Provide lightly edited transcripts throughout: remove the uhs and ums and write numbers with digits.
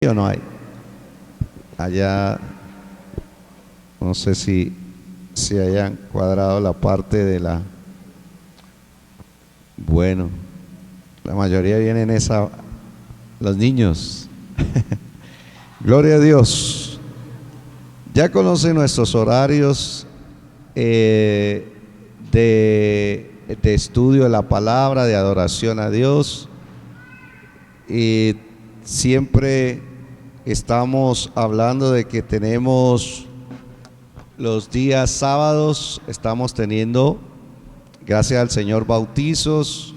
¿O no hay? Allá, no sé si hayan cuadrado la parte de la... Bueno, la mayoría vienen esa... Los niños. Gloria a Dios. Ya conocen nuestros horarios de estudio de la palabra, de adoración a Dios. Y siempre estamos hablando de que tenemos los días sábados, estamos teniendo, gracias al Señor, bautizos.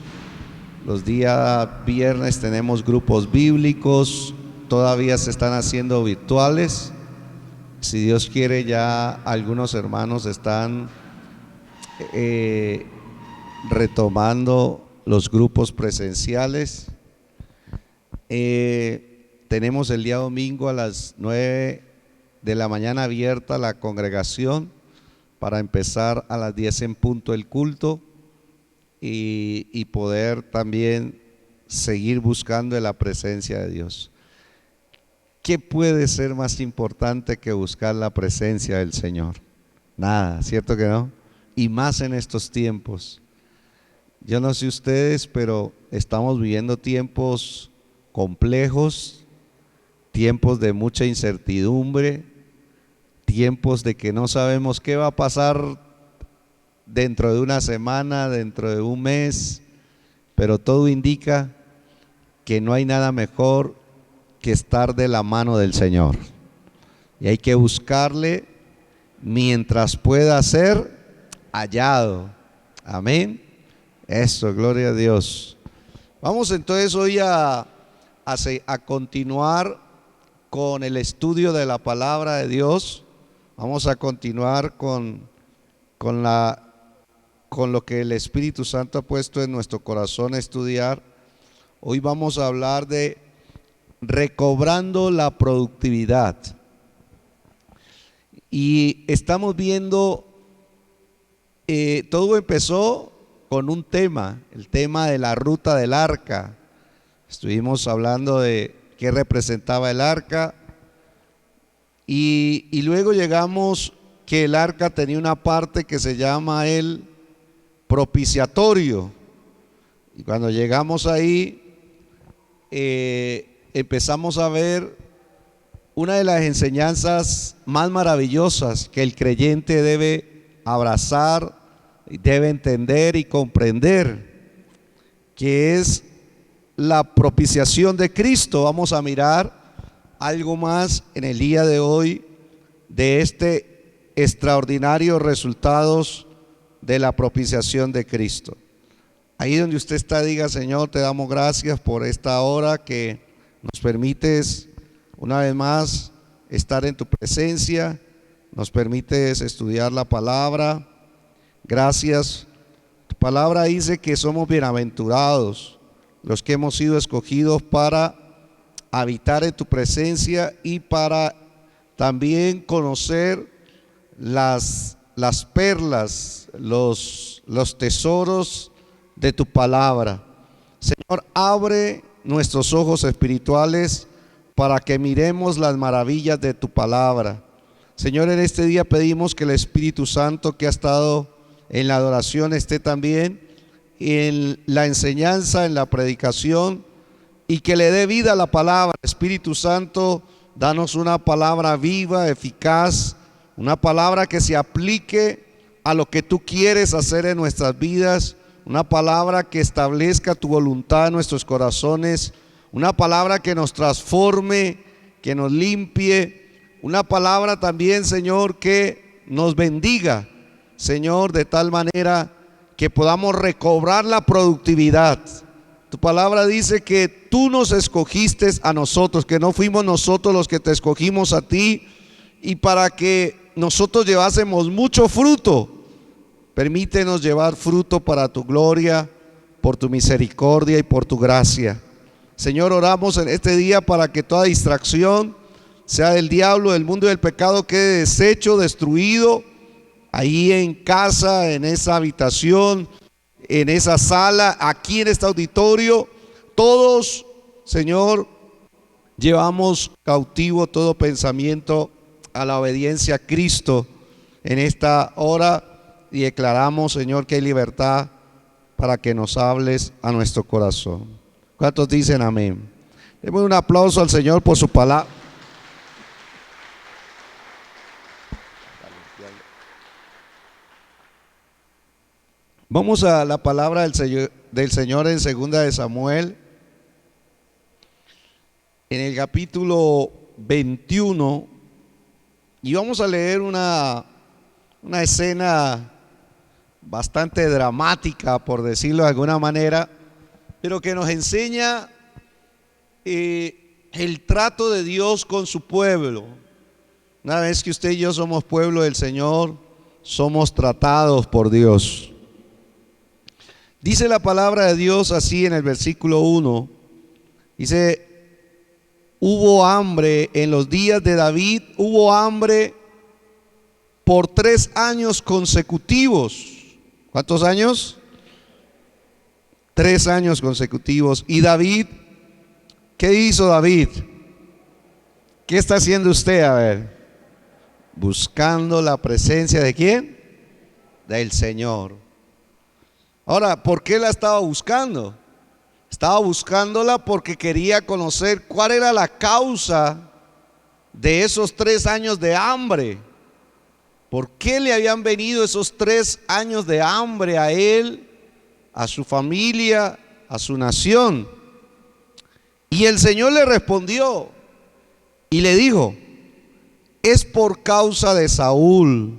Los días viernes tenemos grupos bíblicos, todavía se están haciendo virtuales. Si Dios quiere, ya algunos hermanos están retomando los grupos presenciales. Tenemos el día domingo a las 9 de la mañana abierta la congregación para empezar a las 10 en punto el culto y poder también seguir buscando en la presencia de Dios. ¿Qué puede ser más importante que buscar la presencia del Señor? Nada, ¿cierto que no? Y más en estos tiempos. Yo no sé ustedes, pero estamos viviendo tiempos complejos, tiempos de mucha incertidumbre, tiempos de que no sabemos qué va a pasar dentro de una semana, dentro de un mes, pero todo indica que no hay nada mejor que estar de la mano del Señor. Y hay que buscarle mientras pueda ser hallado. Amén. Eso, gloria a Dios. Vamos entonces hoy a continuar con el estudio de la palabra de Dios. Vamos a continuar con lo que el Espíritu Santo ha puesto en nuestro corazón a estudiar. Hoy vamos a hablar de recobrando la productividad. Y estamos viendo, todo empezó con un tema, el tema de la ruta del arca. Estuvimos hablando de qué representaba el arca y luego llegamos que el arca tenía una parte que se llama el propiciatorio. Y cuando llegamos ahí, empezamos a ver una de las enseñanzas más maravillosas que el creyente debe abrazar, debe entender y comprender, que es la propiciación de Cristo. Vamos a mirar algo más en el día de hoy de este extraordinario resultados de la propiciación de Cristo. Ahí donde usted está, diga: Señor, te damos gracias por esta hora que nos permites una vez más estar en tu presencia, nos permites estudiar la palabra. Gracias. Tu palabra dice que somos bienaventurados los que hemos sido escogidos para habitar en tu presencia y para también conocer las perlas, los tesoros de tu palabra. Señor, abre nuestros ojos espirituales para que miremos las maravillas de tu palabra. Señor, en este día pedimos que el Espíritu Santo que ha estado en la adoración esté también en la enseñanza, en la predicación, y que le dé vida a la palabra. Espíritu Santo, danos una palabra viva, eficaz, una palabra que se aplique a lo que tú quieres hacer en nuestras vidas, una palabra que establezca tu voluntad en nuestros corazones, una palabra que nos transforme, que nos limpie, una palabra también, Señor, que nos bendiga, Señor, de tal manera que podamos recobrar la productividad. Tu palabra dice que tú nos escogiste a nosotros, que no fuimos nosotros los que te escogimos a ti, y para que nosotros llevásemos mucho fruto. Permítenos llevar fruto para tu gloria, por tu misericordia y por tu gracia. Señor, oramos en este día para que toda distracción, sea del diablo, del mundo y del pecado, quede deshecho, destruido, ahí en casa, en esa habitación, en esa sala, aquí en este auditorio. Todos, Señor, llevamos cautivo todo pensamiento a la obediencia a Cristo en esta hora y declaramos, Señor, que hay libertad para que nos hables a nuestro corazón. ¿Cuántos dicen amén? Demos un aplauso al Señor por su palabra. Vamos a la palabra del Señor en 2 de Samuel, en el capítulo 21, y vamos a leer una escena bastante dramática, por decirlo de alguna manera, pero que nos enseña el trato de Dios con su pueblo. Una vez que usted y yo somos pueblo del Señor, somos tratados por Dios. Dice la palabra de Dios así en el versículo 1, dice: hubo hambre en los días de David, hubo hambre por 3 años consecutivos. ¿Cuántos años? 3 años consecutivos. Y David, ¿qué hizo David? ¿Qué está haciendo usted? A ver, buscando la presencia ¿de quién? Del Señor. Ahora, ¿por qué la estaba buscando? Estaba buscándola porque quería conocer cuál era la causa de esos 3 años de hambre. ¿Por qué le habían venido esos 3 años de hambre a él, a su familia, a su nación? Y el Señor le respondió y le dijo: es por causa de Saúl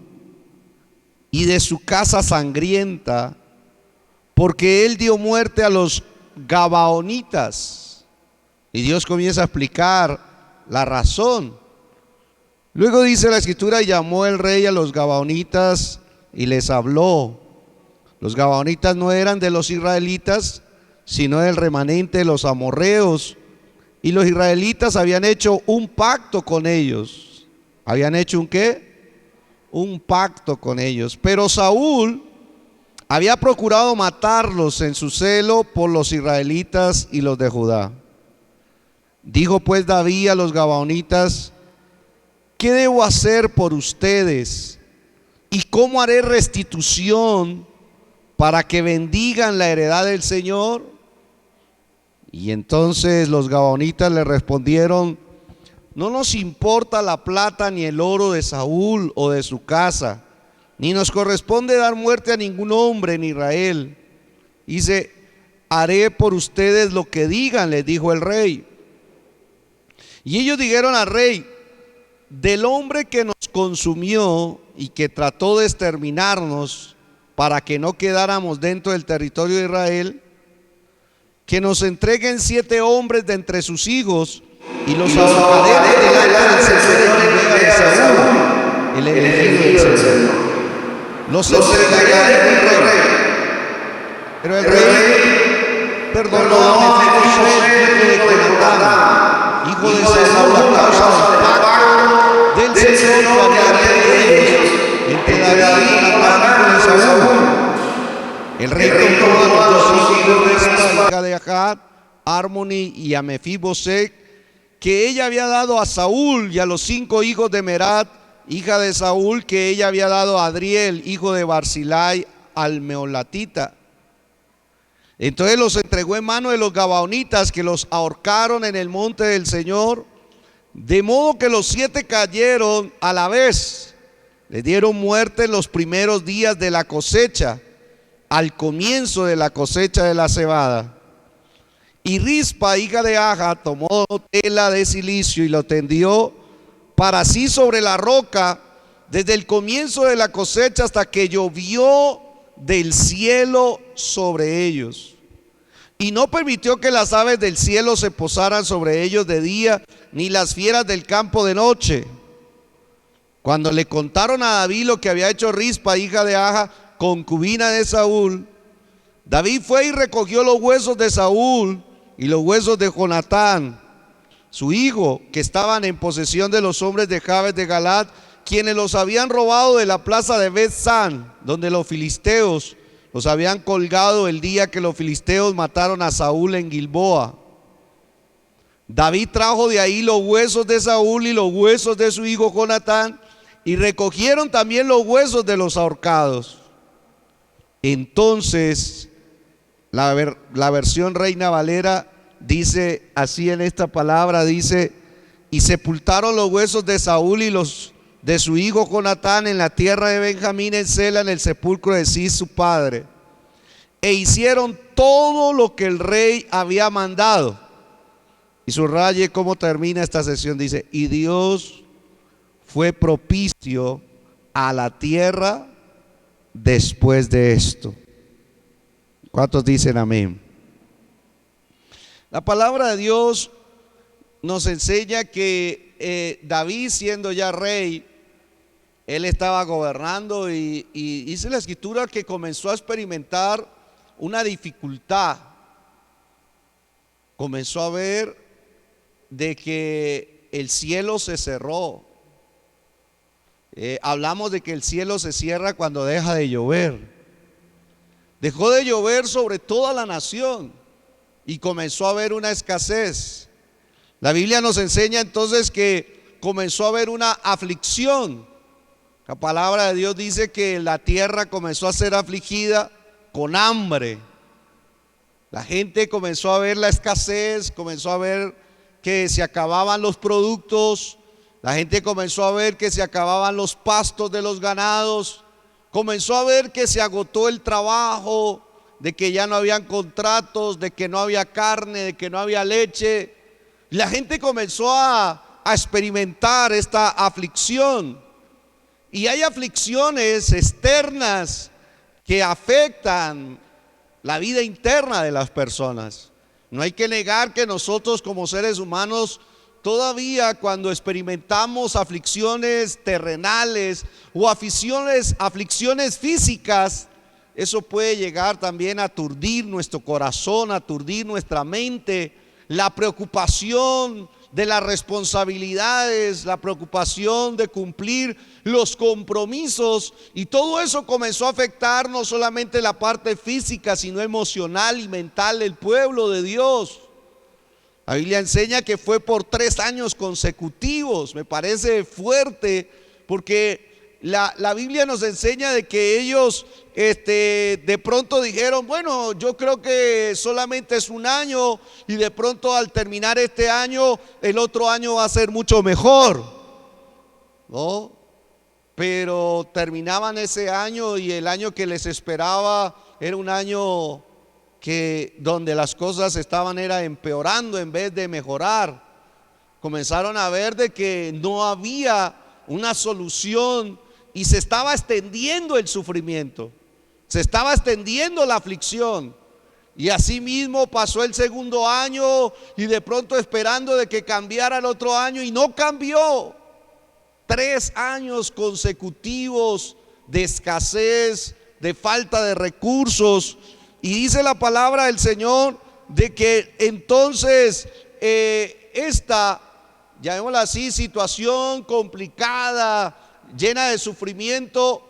y de su casa sangrienta, porque él dio muerte a los gabaonitas. Y Dios comienza a explicar la razón. Luego dice la escritura: y llamó el rey a los gabaonitas y les habló. Los gabaonitas no eran de los israelitas, sino del remanente de los amorreos. Y los israelitas habían hecho un pacto con ellos. ¿Habían hecho un qué? Un pacto con ellos. Pero Saúl había procurado matarlos en su celo por los israelitas y los de Judá. Dijo pues David a los gabaonitas: ¿qué debo hacer por ustedes? ¿Y cómo haré restitución para que bendigan la heredad del Señor? Y entonces los gabaonitas le respondieron: no nos importa la plata ni el oro de Saúl o de su casa, ni nos corresponde dar muerte a ningún hombre en Israel. Dice: haré por ustedes lo que digan, les dijo el rey. Y ellos dijeron al rey: del hombre que nos consumió y que trató de exterminarnos para que no quedáramos dentro del territorio de Israel, que nos entreguen 7 hombres de entre sus hijos y los ahorcaremos delante del Señor en lugar de Saúl, el elegido del Señor. Los entregaré al rey. Pero el rey perdonó a Mefiboseth, hijo de Jonatán, hijo de Saúl, a causa del pacto del Señor que había entre ellos, entre David y Jonatán, hijo de Saúl. El rey tomó a los 2 hijos de Rispa, hija de Ajad, Armoni, y a Mefiboseth, que ella había dado a Saúl, y a los 5 hijos de Merat, hija de Saúl, que ella había dado a Adriel, hijo de Barzillai, al meolatita. Entonces los entregó en mano de los gabaonitas, que los ahorcaron en el monte del Señor, de modo que los 7 cayeron a la vez. Le dieron muerte en los primeros días de la cosecha, al comienzo de la cosecha de la cebada. Y Rispa, hija de Aja, tomó tela de cilicio y lo tendió para sí sobre la roca desde el comienzo de la cosecha hasta que llovió del cielo sobre ellos. Y no permitió que las aves del cielo se posaran sobre ellos de día, ni las fieras del campo de noche. Cuando le contaron a David lo que había hecho Rispa, hija de Aja, concubina de Saúl, David fue y recogió los huesos de Saúl y los huesos de Jonatán, su hijo, que estaban en posesión de los hombres de Jabes de Galaad, quienes los habían robado de la plaza de Bet-San, donde los filisteos los habían colgado el día que los filisteos mataron a Saúl en Gilboa. David trajo de ahí los huesos de Saúl y los huesos de su hijo Jonatán, y recogieron también los huesos de los ahorcados. Entonces, la versión Reina Valera dice así en esta palabra, dice: y sepultaron los huesos de Saúl y los de su hijo Jonatán en la tierra de Benjamín en Sela, en el sepulcro de Cis su padre. E hicieron todo lo que el rey había mandado. Y subraye cómo termina esta sesión, dice: y Dios fue propicio a la tierra después de esto. ¿Cuántos dicen amén? La palabra de Dios nos enseña que David, siendo ya rey, él estaba gobernando y dice la escritura que comenzó a experimentar una dificultad. Comenzó a ver de que el cielo se cerró. Hablamos de que el cielo se cierra cuando deja de llover. Dejó de llover sobre toda la nación y comenzó a haber una escasez. La Biblia nos enseña entonces que comenzó a haber una aflicción. La palabra de Dios dice que la tierra comenzó a ser afligida con hambre. La gente comenzó a ver la escasez, comenzó a ver que se acababan los productos. La gente comenzó a ver que se acababan los pastos de los ganados. Comenzó a ver que se agotó el trabajo, de que ya no habían contratos, de que no había carne, de que no había leche. La gente comenzó a experimentar esta aflicción. Y hay aflicciones externas que afectan la vida interna de las personas. No hay que negar que nosotros como seres humanos todavía, cuando experimentamos aflicciones terrenales o aflicciones físicas, eso puede llegar también a aturdir nuestro corazón, a aturdir nuestra mente. La preocupación de las responsabilidades, la preocupación de cumplir los compromisos, y todo eso comenzó a afectar no solamente la parte física, sino emocional y mental del pueblo de Dios. La Biblia enseña que fue por 3 años consecutivos. Me parece fuerte porque la Biblia nos enseña de que ellos de pronto dijeron: bueno, yo creo que solamente es un año, y de pronto al terminar este año, el otro año va a ser mucho mejor, ¿no? Pero terminaban ese año y el año que les esperaba era un año donde las cosas estaban empeorando en vez de mejorar. Comenzaron a ver de que no había una solución y se estaba extendiendo el sufrimiento, se estaba extendiendo la aflicción. Y así mismo pasó el segundo año, y de pronto esperando de que cambiara el otro año, y no cambió. 3 años consecutivos de escasez, de falta de recursos. Y dice la palabra del Señor de que entonces esta, llamémosla así, situación complicada, llena de sufrimiento,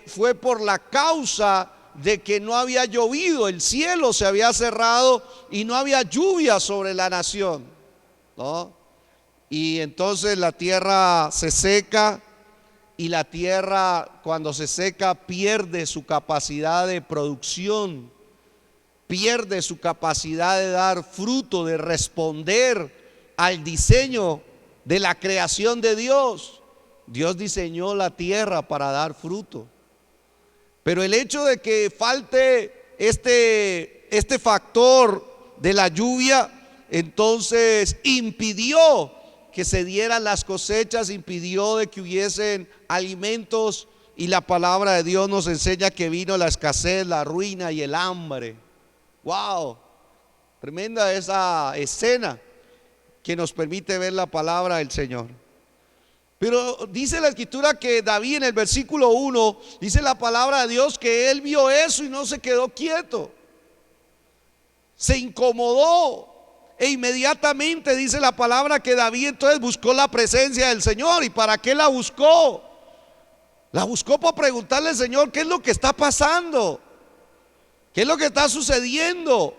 fue por la causa de que no había llovido. El cielo se había cerrado y no había lluvia sobre la nación, ¿no? Y entonces la tierra se seca, y la tierra, cuando se seca, pierde su capacidad de producción, pierde su capacidad de dar fruto, de responder al diseño de la creación de Dios. Dios diseñó la tierra para dar fruto, pero el hecho de que falte este factor de la lluvia, entonces impidió que se dieran las cosechas, impidió de que hubiesen alimentos, y la palabra de Dios nos enseña que vino la escasez, la ruina y el hambre. Wow, tremenda esa escena que nos permite ver la palabra del Señor. Pero dice la escritura que David, en el versículo 1, dice la palabra de Dios que él vio eso y no se quedó quieto, se incomodó. E inmediatamente dice la palabra que David entonces buscó la presencia del Señor. ¿Y para qué la buscó? La buscó para preguntarle al Señor: ¿qué es lo que está pasando? ¿Qué es lo que está sucediendo?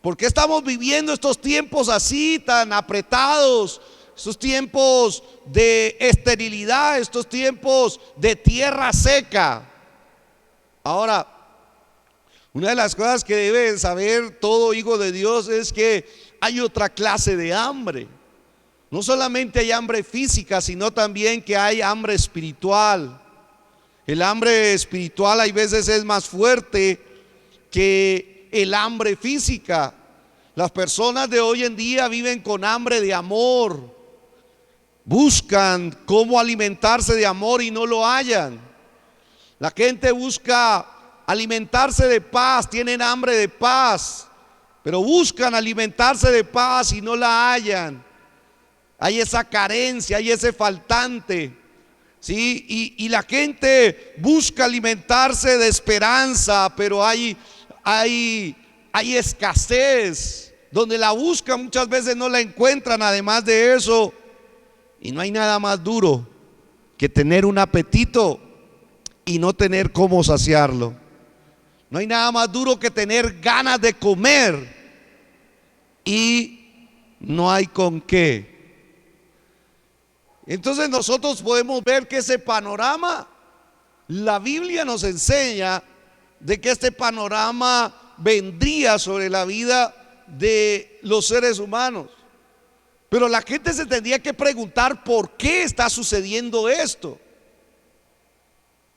¿Por qué estamos viviendo estos tiempos así tan apretados? Estos tiempos de esterilidad, estos tiempos de tierra seca. Ahora, una de las cosas que debe saber todo hijo de Dios es que hay otra clase de hambre. No solamente hay hambre física, sino también que hay hambre espiritual. El hambre espiritual hay veces es más fuerte que el hambre física. Las personas de hoy en día viven con hambre de amor. Buscan cómo alimentarse de amor y no lo hallan. La gente busca alimentarse de paz, tienen hambre de paz, pero buscan alimentarse de paz y no la hallan. Hay esa carencia, hay ese faltante, ¿sí? Y la gente busca alimentarse de esperanza, pero hay escasez. Donde la buscan muchas veces no la encuentran. Además de eso, y no hay nada más duro que tener un apetito y no tener cómo saciarlo. No hay nada más duro que tener ganas de comer y no hay con qué. Entonces nosotros podemos ver que ese panorama, la Biblia nos enseña de que este panorama vendría sobre la vida de los seres humanos. Pero la gente se tendría que preguntar por qué está sucediendo esto.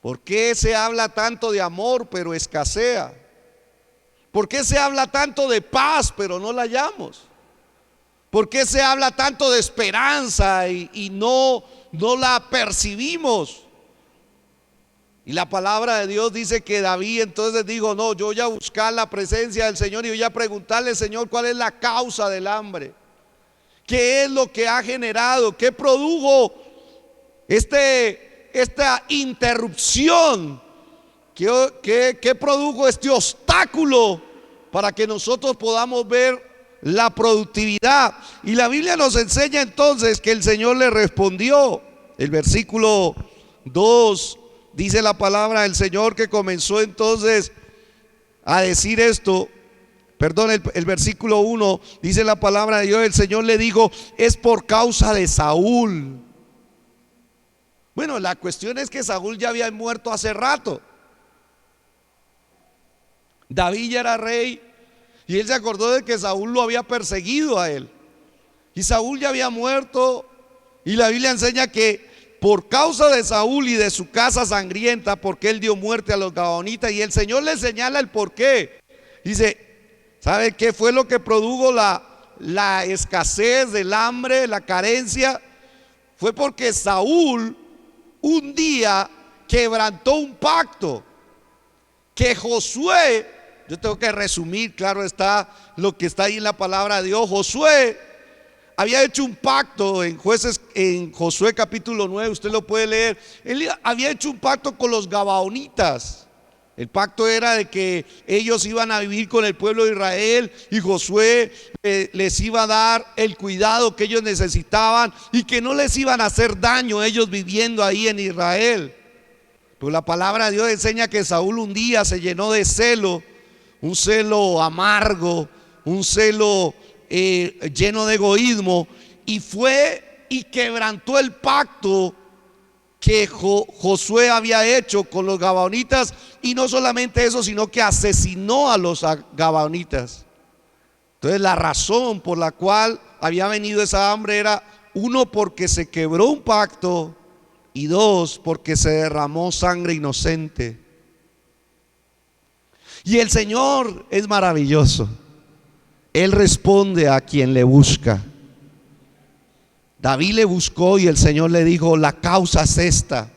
¿Por qué se habla tanto de amor pero escasea? ¿Por qué se habla tanto de paz pero no la hallamos? ¿Por qué se habla tanto de esperanza y no la percibimos? Y la palabra de Dios dice que David entonces dijo: no, yo voy a buscar la presencia del Señor y voy a preguntarle al Señor cuál es la causa del hambre. ¿Qué es lo que ha generado? ¿Qué produjo esta interrupción? ¿Qué produjo este obstáculo para que nosotros podamos ver la productividad? Y la Biblia nos enseña entonces que el Señor le respondió. El versículo 2 dice la palabra del Señor que comenzó entonces a decir esto. Perdón, el versículo 1 dice la palabra de Dios: el Señor le dijo, es por causa de Saúl. Bueno, la cuestión es que Saúl ya había muerto hace rato. David ya era rey y él se acordó de que Saúl lo había perseguido a él. Y Saúl ya había muerto, y la Biblia enseña que por causa de Saúl y de su casa sangrienta, porque él dio muerte a los gabaonitas, y el Señor le señala el porqué. Dice: ¿sabe qué fue lo que produjo la escasez, del hambre, la carencia? Fue porque Saúl un día quebrantó un pacto que Josué, yo tengo que resumir, claro está, lo que está ahí en la palabra de Dios. Josué había hecho un pacto en Josué capítulo 9, usted lo puede leer. Él había hecho un pacto con los gabaonitas. El pacto era de que ellos iban a vivir con el pueblo de Israel y Josué les iba a dar el cuidado que ellos necesitaban y que no les iban a hacer daño ellos viviendo ahí en Israel. Pero la palabra de Dios enseña que Saúl un día se llenó de celo, un celo amargo, un celo lleno de egoísmo, y fue y quebrantó el pacto que Josué había hecho con los gabaonitas. Y no solamente eso, sino que asesinó a los gabaonitas. Entonces la razón por la cual había venido esa hambre era: uno, porque se quebró un pacto, y dos, porque se derramó sangre inocente. Y el Señor es maravilloso. Él responde a quien le busca. David le buscó y el Señor le dijo: la causa es esta.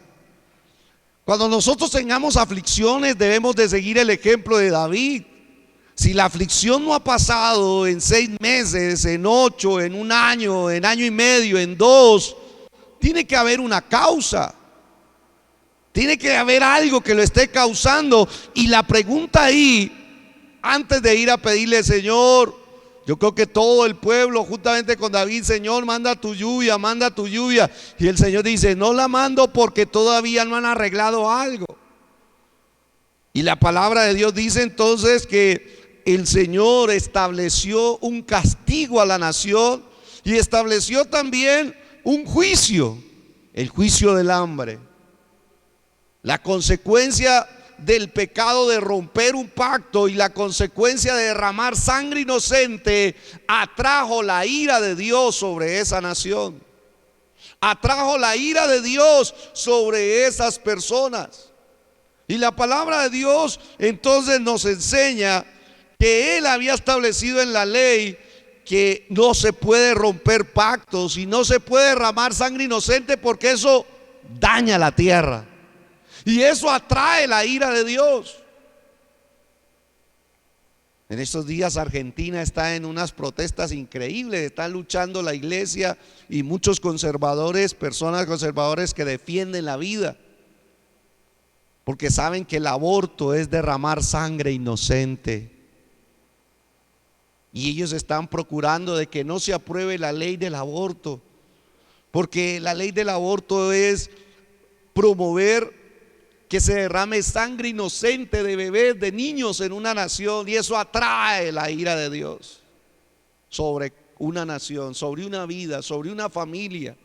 Cuando nosotros tengamos aflicciones, debemos de seguir el ejemplo de David. Si la aflicción no ha pasado en 6 meses, en 8, en 1 año, en año y medio, en 2, tiene que haber una causa. Tiene que haber algo que lo esté causando. Y la pregunta ahí, antes de ir a pedirle: Señor, yo creo que todo el pueblo juntamente con David: Señor, manda tu lluvia, manda tu lluvia. Y el Señor dice: no la mando porque todavía no han arreglado algo. Y la palabra de Dios dice entonces que el Señor estableció un castigo a la nación y estableció también un juicio, el juicio del hambre. La consecuencia del pecado de romper un pacto y la consecuencia de derramar sangre inocente atrajo la ira de Dios sobre esa nación. Atrajo la ira de Dios sobre esas personas. Y la palabra de Dios entonces nos enseña que Él había establecido en la ley que no se puede romper pactos y no se puede derramar sangre inocente, porque eso daña la tierra y eso atrae la ira de Dios. En estos días Argentina está en unas protestas increíbles, están luchando la iglesia y muchos conservadores, personas conservadores que defienden la vida, porque saben que el aborto es derramar sangre inocente. Y ellos están procurando de que no se apruebe la ley del aborto, porque la ley del aborto es promover que se derrame sangre inocente de bebés, de niños en una nación, y eso atrae la ira de Dios sobre una nación, sobre una vida, sobre una familia.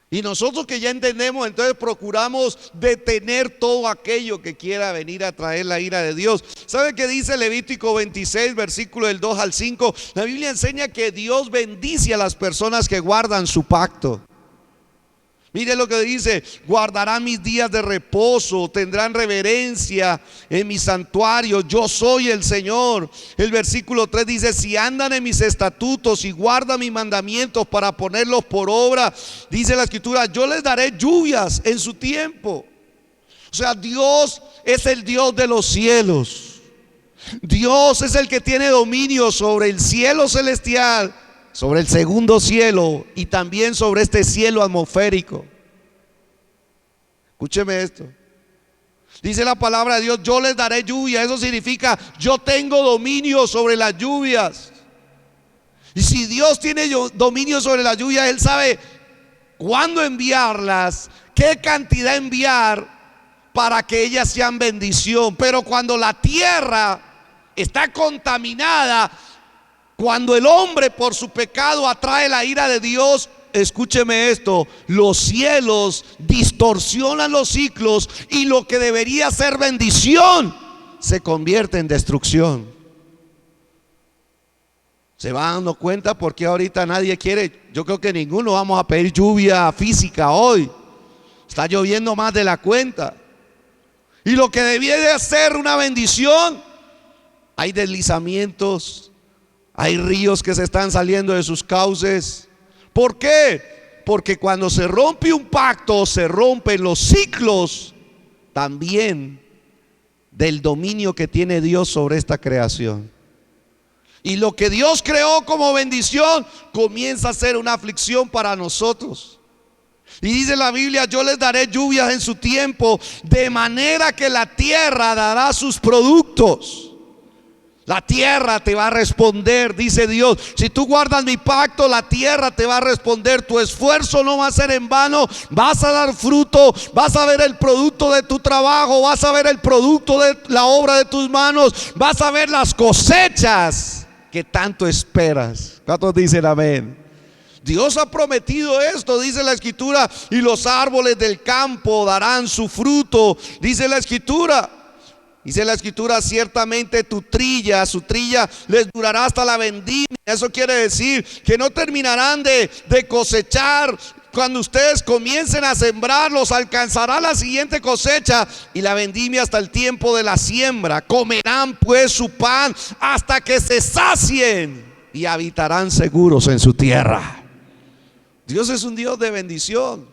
Y nosotros que ya entendemos, entonces procuramos detener todo aquello que quiera venir a traer la ira de Dios. ¿Sabe qué dice Levítico 26, versículo del 2 al 5? La Biblia enseña que Dios bendice a las personas que guardan su pacto. Mire lo que dice: guardarán mis días de reposo, tendrán reverencia en mi santuario, yo soy el Señor. El versículo 3 dice: si andan en mis estatutos y guardan mis mandamientos para ponerlos por obra, dice la escritura, yo les daré lluvias en su tiempo. O sea, Dios es el Dios de los cielos. Dios es el que tiene dominio sobre el cielo celestial, sobre el segundo cielo y también sobre este cielo atmosférico. Escúcheme esto. Dice la palabra de Dios: yo les daré lluvia. Eso significa yo tengo dominio sobre las lluvias. Y si Dios tiene dominio sobre las lluvias, Él sabe cuándo enviarlas, qué cantidad enviar para que ellas sean bendición. Pero cuando la tierra está contaminada, cuando el hombre por su pecado atrae la ira de Dios, escúcheme esto, los cielos distorsionan los ciclos y lo que debería ser bendición se convierte en destrucción. ¿Se va dando cuenta por qué ahorita nadie quiere? Yo creo que ninguno vamos a pedir lluvia física hoy. Está lloviendo más de la cuenta. Y lo que debía de ser una bendición, hay deslizamientos, hay ríos que se están saliendo de sus cauces. ¿Por qué? Porque cuando se rompe un pacto, se rompen los ciclos también del dominio que tiene Dios sobre esta creación. Y lo que Dios creó como bendición comienza a ser una aflicción para nosotros. Y dice la Biblia: yo les daré lluvias en su tiempo, de manera que la tierra dará sus productos. La tierra te va a responder, dice Dios. Si tú guardas mi pacto, la tierra te va a responder. Tu esfuerzo no va a ser en vano. Vas a dar fruto, vas a ver el producto de tu trabajo, vas a ver el producto de la obra de tus manos, vas a ver las cosechas que tanto esperas. ¿Cuántos dicen amén? Dios ha prometido esto, dice la escritura, y los árboles del campo darán su fruto, dice la escritura. Dice la escritura: ciertamente su trilla les durará hasta la vendimia. Eso quiere decir que no terminarán de cosechar. Cuando ustedes comiencen a sembrarlos, alcanzará la siguiente cosecha y la vendimia hasta el tiempo de la siembra. Comerán pues su pan hasta que se sacien y habitarán seguros en su tierra. Dios es un Dios de bendición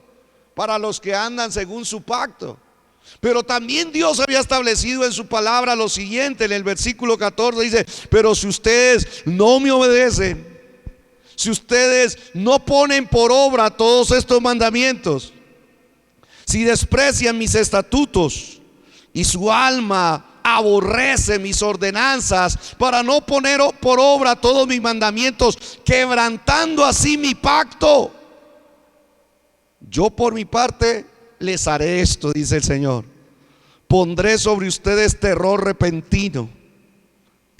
para los que andan según su pacto. Pero también Dios había establecido en su palabra lo siguiente. En el versículo 14 dice: pero si ustedes no me obedecen, si ustedes no ponen por obra todos estos mandamientos, si desprecian mis estatutos y su alma aborrece mis ordenanzas, para no poner por obra todos mis mandamientos, quebrantando así mi pacto, yo por mi parte les haré esto, dice el Señor: pondré sobre ustedes terror repentino,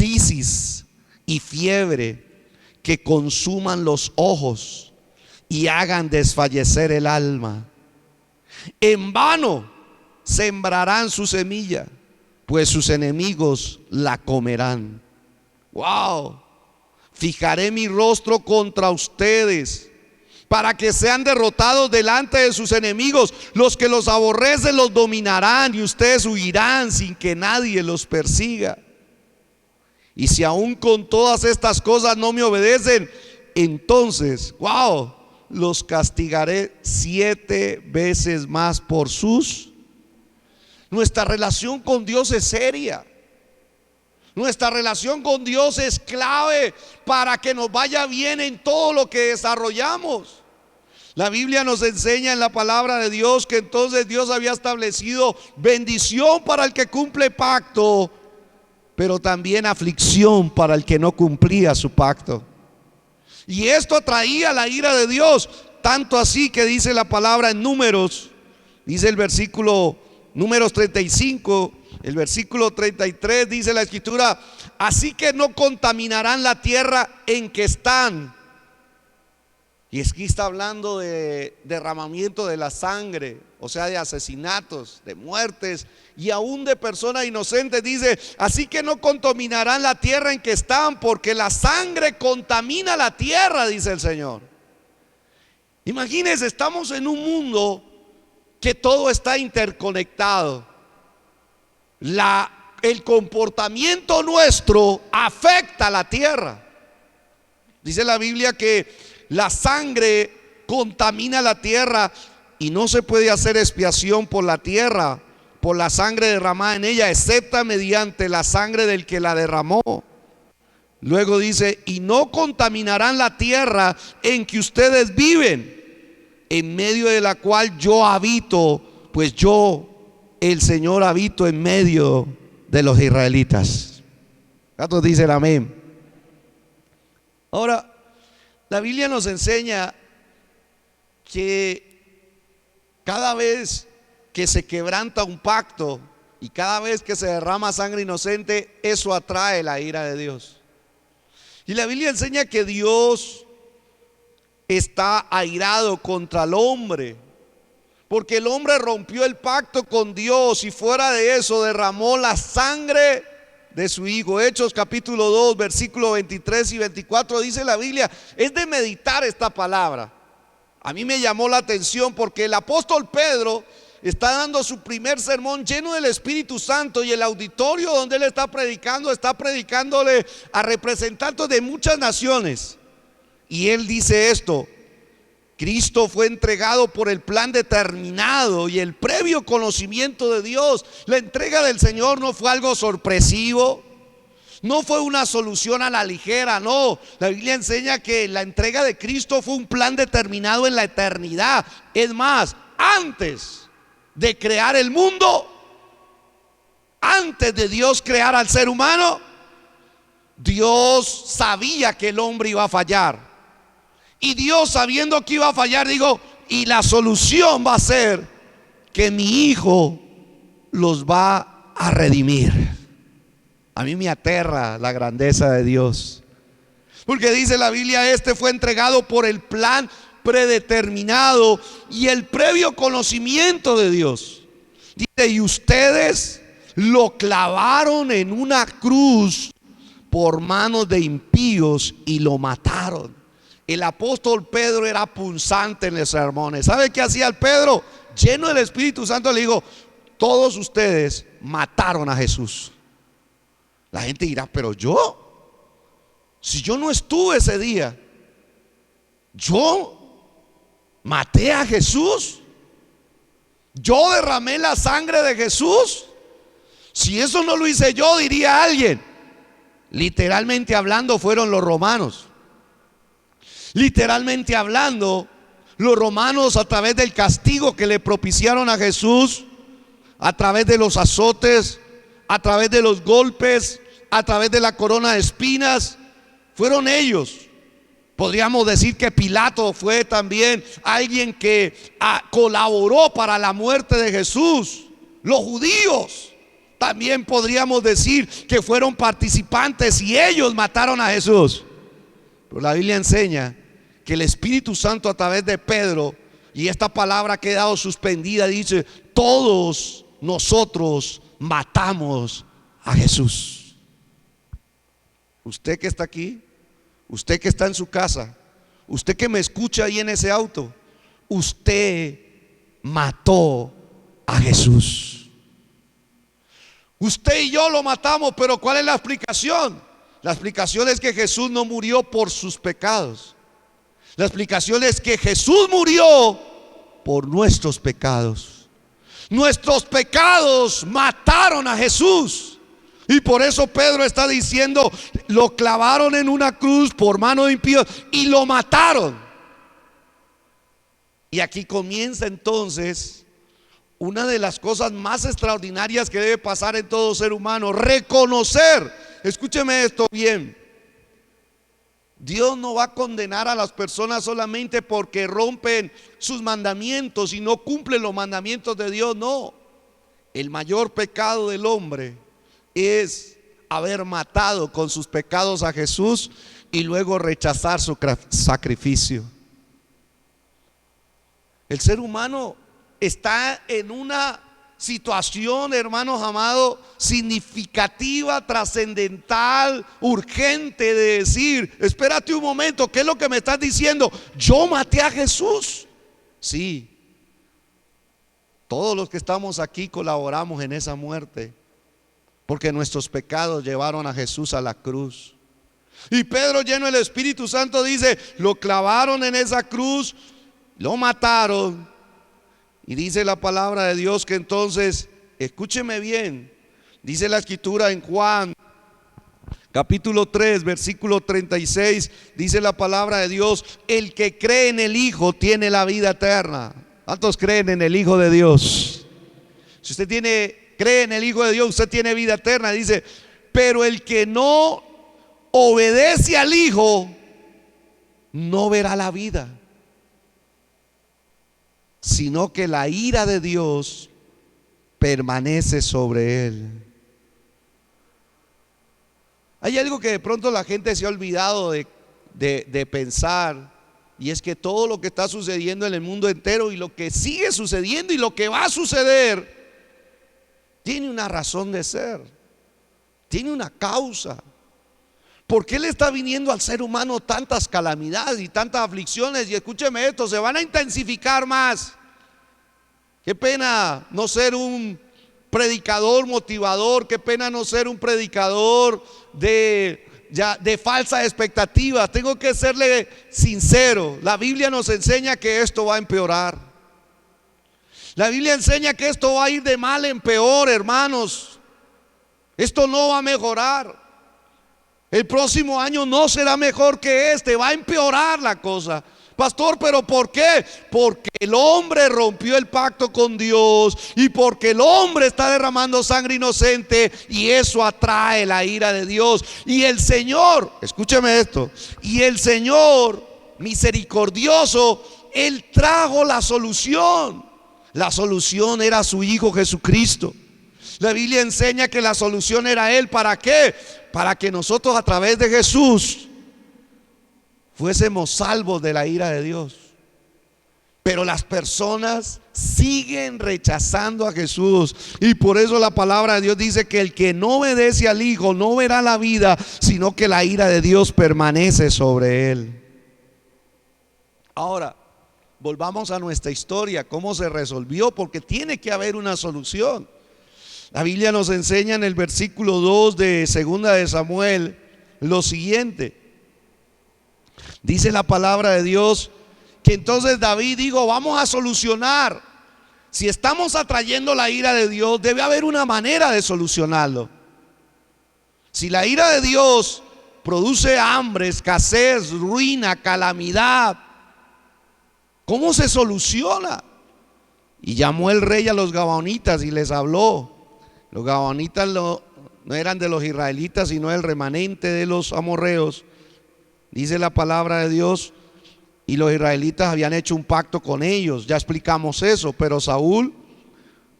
tisis y fiebre que consuman los ojos y hagan desfallecer el alma. En vano sembrarán su semilla, pues sus enemigos la comerán. Wow. Fijaré mi rostro contra ustedes, para que sean derrotados delante de sus enemigos. Los que los aborrecen los dominarán, y ustedes huirán sin que nadie los persiga. Y si aún con todas estas cosas no me obedecen, entonces, wow, los castigaré 7 veces más por sus. Nuestra relación con Dios es seria. Nuestra relación con Dios es clave para que nos vaya bien en todo lo que desarrollamos. La Biblia nos enseña en la palabra de Dios que entonces Dios había establecido bendición para el que cumple pacto, pero también aflicción para el que no cumplía su pacto. Y esto atraía la ira de Dios, tanto así que dice la palabra en Números, dice el versículo Números 35, el versículo 33, dice la escritura: así que no contaminarán la tierra en que están. Y aquí está hablando de derramamiento de la sangre, o sea, de asesinatos, de muertes y aún de personas inocentes. Dice: así que no contaminarán la tierra en que están, porque la sangre contamina la tierra, dice el Señor. Imagínense, estamos en un mundo que todo está interconectado. El comportamiento nuestro afecta a la tierra. Dice la Biblia que la sangre contamina la tierra y no se puede hacer expiación por la tierra, por la sangre derramada en ella, excepto mediante la sangre del que la derramó. Luego dice: y no contaminarán la tierra en que ustedes viven, en medio de la cual yo habito, pues yo, el Señor, habito en medio de los israelitas. ¿Cuántos dicen amén? Ahora, la Biblia nos enseña que cada vez que se quebranta un pacto y cada vez que se derrama sangre inocente, eso atrae la ira de Dios. Y la Biblia enseña que Dios está airado contra el hombre, porque el hombre rompió el pacto con Dios y fuera de eso derramó la sangre de su Hijo. Hechos capítulo 2, versículos 23 y 24 dice la Biblia. Es de meditar esta palabra. A mí me llamó la atención porque el apóstol Pedro está dando su primer sermón lleno del Espíritu Santo, y el auditorio donde él está predicándole a representantes de muchas naciones. Y él dice esto: Cristo fue entregado por el plan determinado y el previo conocimiento de Dios. La entrega del Señor no fue algo sorpresivo, no fue una solución a la ligera, no. La Biblia enseña que la entrega de Cristo fue un plan determinado en la eternidad. Es más, antes de crear el mundo, antes de Dios crear al ser humano, Dios sabía que el hombre iba a fallar. Y Dios, sabiendo que iba a fallar, dijo: y la solución va a ser que mi Hijo los va a redimir. A mí me aterra la grandeza de Dios, porque dice la Biblia: este fue entregado por el plan predeterminado y el previo conocimiento de Dios. Dice: y ustedes lo clavaron en una cruz por manos de impíos y lo mataron. El apóstol Pedro era punzante en los sermones. ¿Sabe qué hacía el Pedro? Lleno del Espíritu Santo le dijo: todos ustedes mataron a Jesús. La gente dirá: pero si yo no estuve ese día, yo maté a Jesús, yo derramé la sangre de Jesús. Si eso no lo hice yo, diría alguien. Literalmente hablando, fueron los romanos. Literalmente hablando, los romanos, a través del castigo que le propiciaron a Jesús, a través de los azotes, a través de los golpes, a través de la corona de espinas, fueron ellos. Podríamos decir que Pilato fue también alguien que colaboró para la muerte de Jesús. Los judíos también podríamos decir que fueron participantes y ellos mataron a Jesús. Pero la Biblia enseña que el Espíritu Santo a través de Pedro, y esta palabra ha quedado suspendida, dice: todos nosotros matamos a Jesús. Usted que está aquí, usted que está en su casa, usted que me escucha ahí en ese auto, usted mató a Jesús. Usted y yo lo matamos, pero ¿cuál es la explicación? La explicación es que Jesús no murió por sus pecados. La explicación es que Jesús murió por nuestros pecados. Nuestros pecados mataron a Jesús. Y por eso Pedro está diciendo: lo clavaron en una cruz por mano de impíos y lo mataron. Y aquí comienza entonces una de las cosas más extraordinarias que debe pasar en todo ser humano: reconocer. Escúcheme esto bien. Dios no va a condenar a las personas solamente porque rompen sus mandamientos y no cumplen los mandamientos de Dios. No. El mayor pecado del hombre es haber matado con sus pecados a Jesús y luego rechazar su sacrificio. El ser humano está en una situación, hermanos amados, significativa, trascendental, urgente, de decir: espérate un momento, ¿qué es lo que me estás diciendo? ¿Yo maté a Jesús? Sí. Todos los que estamos aquí colaboramos en esa muerte, porque nuestros pecados llevaron a Jesús a la cruz. Y Pedro, lleno del Espíritu Santo, dice: lo clavaron en esa cruz, lo mataron. Y dice la palabra de Dios que entonces, escúcheme bien, dice la escritura en Juan capítulo 3 versículo 36, dice la palabra de Dios: el que cree en el Hijo tiene la vida eterna. ¿Cuántos creen en el Hijo de Dios? Si usted cree en el Hijo de Dios, usted tiene vida eterna. Dice: pero el que no obedece al Hijo no verá la vida, sino que la ira de Dios permanece sobre él. Hay algo que de pronto la gente se ha olvidado de pensar, y es que todo lo que está sucediendo en el mundo entero y lo que sigue sucediendo y lo que va a suceder tiene una razón de ser, tiene una causa. ¿Por qué le está viniendo al ser humano tantas calamidades y tantas aflicciones? Y escúcheme esto, se van a intensificar más. Qué pena no ser un predicador motivador, qué pena no ser un predicador de falsas expectativas. Tengo que serle sincero, la Biblia nos enseña que esto va a empeorar. La Biblia enseña que esto va a ir de mal en peor, hermanos. Esto no va a mejorar. El próximo año no será mejor que este, va a empeorar la cosa. Pastor, ¿pero por qué? Porque el hombre rompió el pacto con Dios y porque el hombre está derramando sangre inocente, y eso atrae la ira de Dios. Y el Señor, escúcheme esto, y el Señor misericordioso, Él trajo la solución. La solución era su Hijo Jesucristo. La Biblia enseña que la solución era Él. ¿Para qué? Para que nosotros a través de Jesús fuésemos salvos de la ira de Dios. Pero las personas siguen rechazando a Jesús, y por eso la palabra de Dios dice que el que no obedece al Hijo no verá la vida, sino que la ira de Dios permanece sobre él. Ahora, volvamos a nuestra historia, cómo se resolvió, porque tiene que haber una solución. La Biblia nos enseña en el versículo 2 de segunda de Samuel lo siguiente. Dice la palabra de Dios que entonces David dijo: vamos a solucionar. Si estamos atrayendo la ira de Dios, debe haber una manera de solucionarlo. Si la ira de Dios produce hambre, escasez, ruina, calamidad, ¿cómo se soluciona? Y llamó el rey a los gabaonitas y les habló. Los gabaonitas no eran de los israelitas, sino el remanente de los amorreos. Dice la palabra de Dios, y los israelitas habían hecho un pacto con ellos. Ya explicamos eso, pero Saúl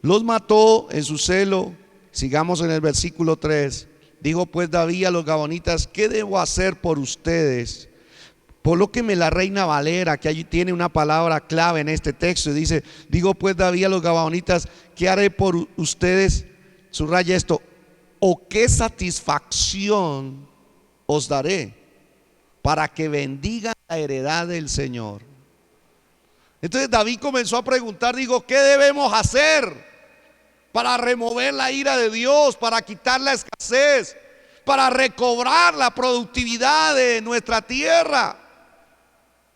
los mató en su celo Sigamos en el versículo 3. Dijo pues David a los gabonitas: ¿qué debo hacer por ustedes? Colóqueme la Reina Valera, que allí tiene una palabra clave en este texto. Y dice: digo pues David a los gabonitas: ¿qué haré por ustedes? Subraya esto: ¿o qué satisfacción os daré para que bendigan la heredad del Señor? Entonces David comenzó a preguntar, digo, ¿qué debemos hacer para remover la ira de Dios, para quitar la escasez, para recobrar la productividad de nuestra tierra?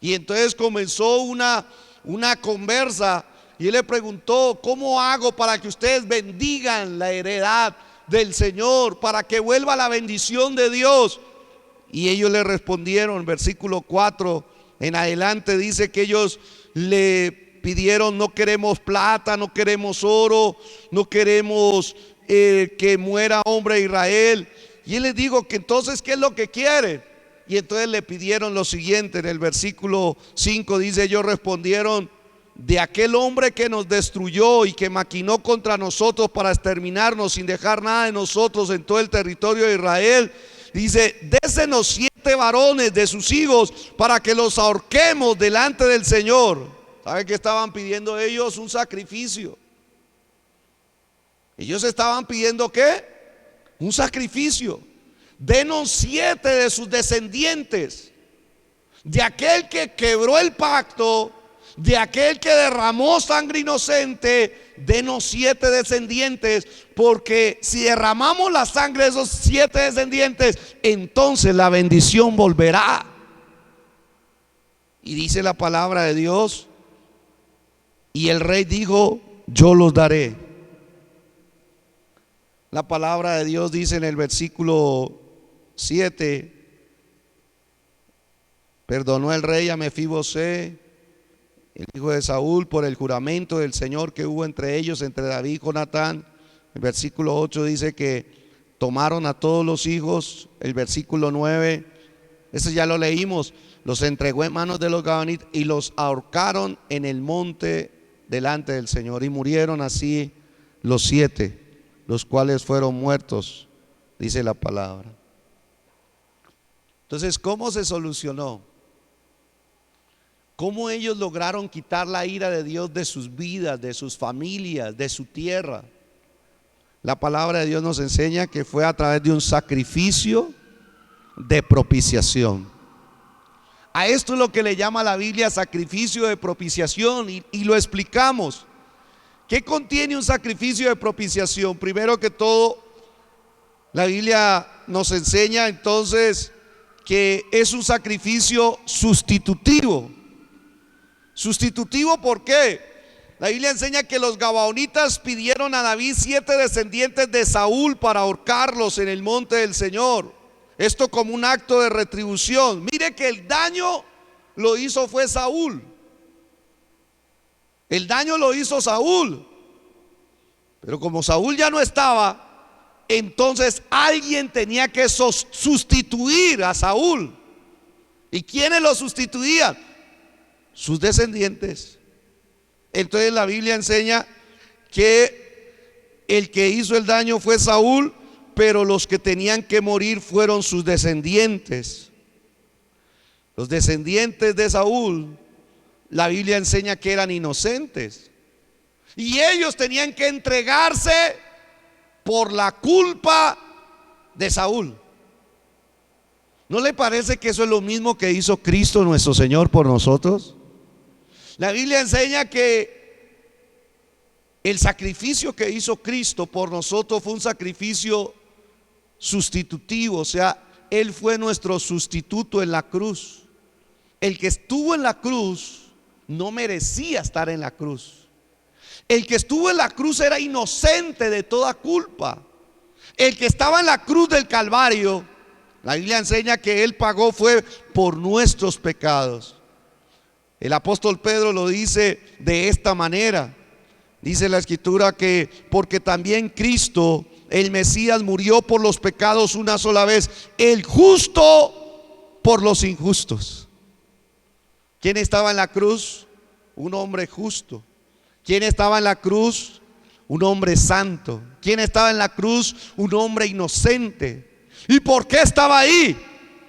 Y entonces comenzó una conversa, y él le preguntó: ¿cómo hago para que ustedes bendigan la heredad del Señor, para que vuelva la bendición de Dios? Y ellos le respondieron, versículo 4 en adelante dice que ellos le pidieron: no queremos plata, no queremos oro, no queremos que muera hombre de Israel. Y él les dijo que entonces, ¿qué es lo que quieren? Y entonces le pidieron lo siguiente. En el versículo 5 dice: ellos respondieron: de aquel hombre que nos destruyó y que maquinó contra nosotros para exterminarnos sin dejar nada de nosotros en todo el territorio de Israel, dice: désenos 7 varones de sus hijos para que los ahorquemos delante del Señor. ¿Sabe qué estaban pidiendo ellos? Un sacrificio. Ellos estaban pidiendo ¿qué? Un sacrificio. Denos 7 de sus descendientes, de aquel que quebró el pacto, de aquel que derramó sangre inocente. Denos 7 descendientes, porque si derramamos la sangre de esos 7 descendientes, entonces la bendición volverá. Y dice la palabra de Dios: y el rey dijo: yo los daré. La palabra de Dios dice en el versículo 7: perdonó el rey a Mefibosé, el hijo de Saúl, por el juramento del Señor que hubo entre ellos, entre David y Jonatán. El versículo 8 dice que tomaron a todos los hijos. El versículo 9, ese ya lo leímos: los entregó en manos de los gabonitas y los ahorcaron en el monte delante del Señor. Y murieron así los 7, los cuales fueron muertos, dice la palabra. Entonces, ¿cómo se solucionó? ¿Cómo ellos lograron quitar la ira de Dios de sus vidas, de sus familias, de su tierra? La palabra de Dios nos enseña que fue a través de un sacrificio de propiciación. A esto es lo que le llama la Biblia sacrificio de propiciación, y lo explicamos. ¿Qué contiene un sacrificio de propiciación? Primero que todo, la Biblia nos enseña entonces que es un sacrificio sustitutivo. Sustitutivo, ¿por qué? La Biblia enseña que los gabaonitas pidieron a David 7 descendientes de Saúl para ahorcarlos en el monte del Señor. Esto como un acto de retribución. Mire que el daño lo hizo fue Saúl. El daño lo hizo Saúl. Pero como Saúl ya no estaba, entonces alguien tenía que sustituir a Saúl. ¿Y quiénes lo sustituían? Sus descendientes. Entonces la Biblia enseña que el que hizo el daño fue Saúl, pero los que tenían que morir fueron sus descendientes. Los descendientes de Saúl, la Biblia enseña que eran inocentes, y ellos tenían que entregarse por la culpa de Saúl. ¿No le parece que eso es lo mismo que hizo Cristo nuestro Señor por nosotros? La Biblia enseña que el sacrificio que hizo Cristo por nosotros fue un sacrificio sustitutivo. O sea, Él fue nuestro sustituto en la cruz. El que estuvo en la cruz no merecía estar en la cruz. El que estuvo en la cruz era inocente de toda culpa. El que estaba en la cruz del Calvario, la Biblia enseña que Él pagó fue por nuestros pecados. El apóstol Pedro lo dice de esta manera. Dice la escritura que porque también Cristo, el Mesías, murió por los pecados una sola vez, el justo por los injustos. ¿Quién estaba en la cruz? Un hombre justo. ¿Quién estaba en la cruz? un hombre santo. ¿Quién estaba en la cruz? Un hombre inocente. ¿Y por qué estaba ahí?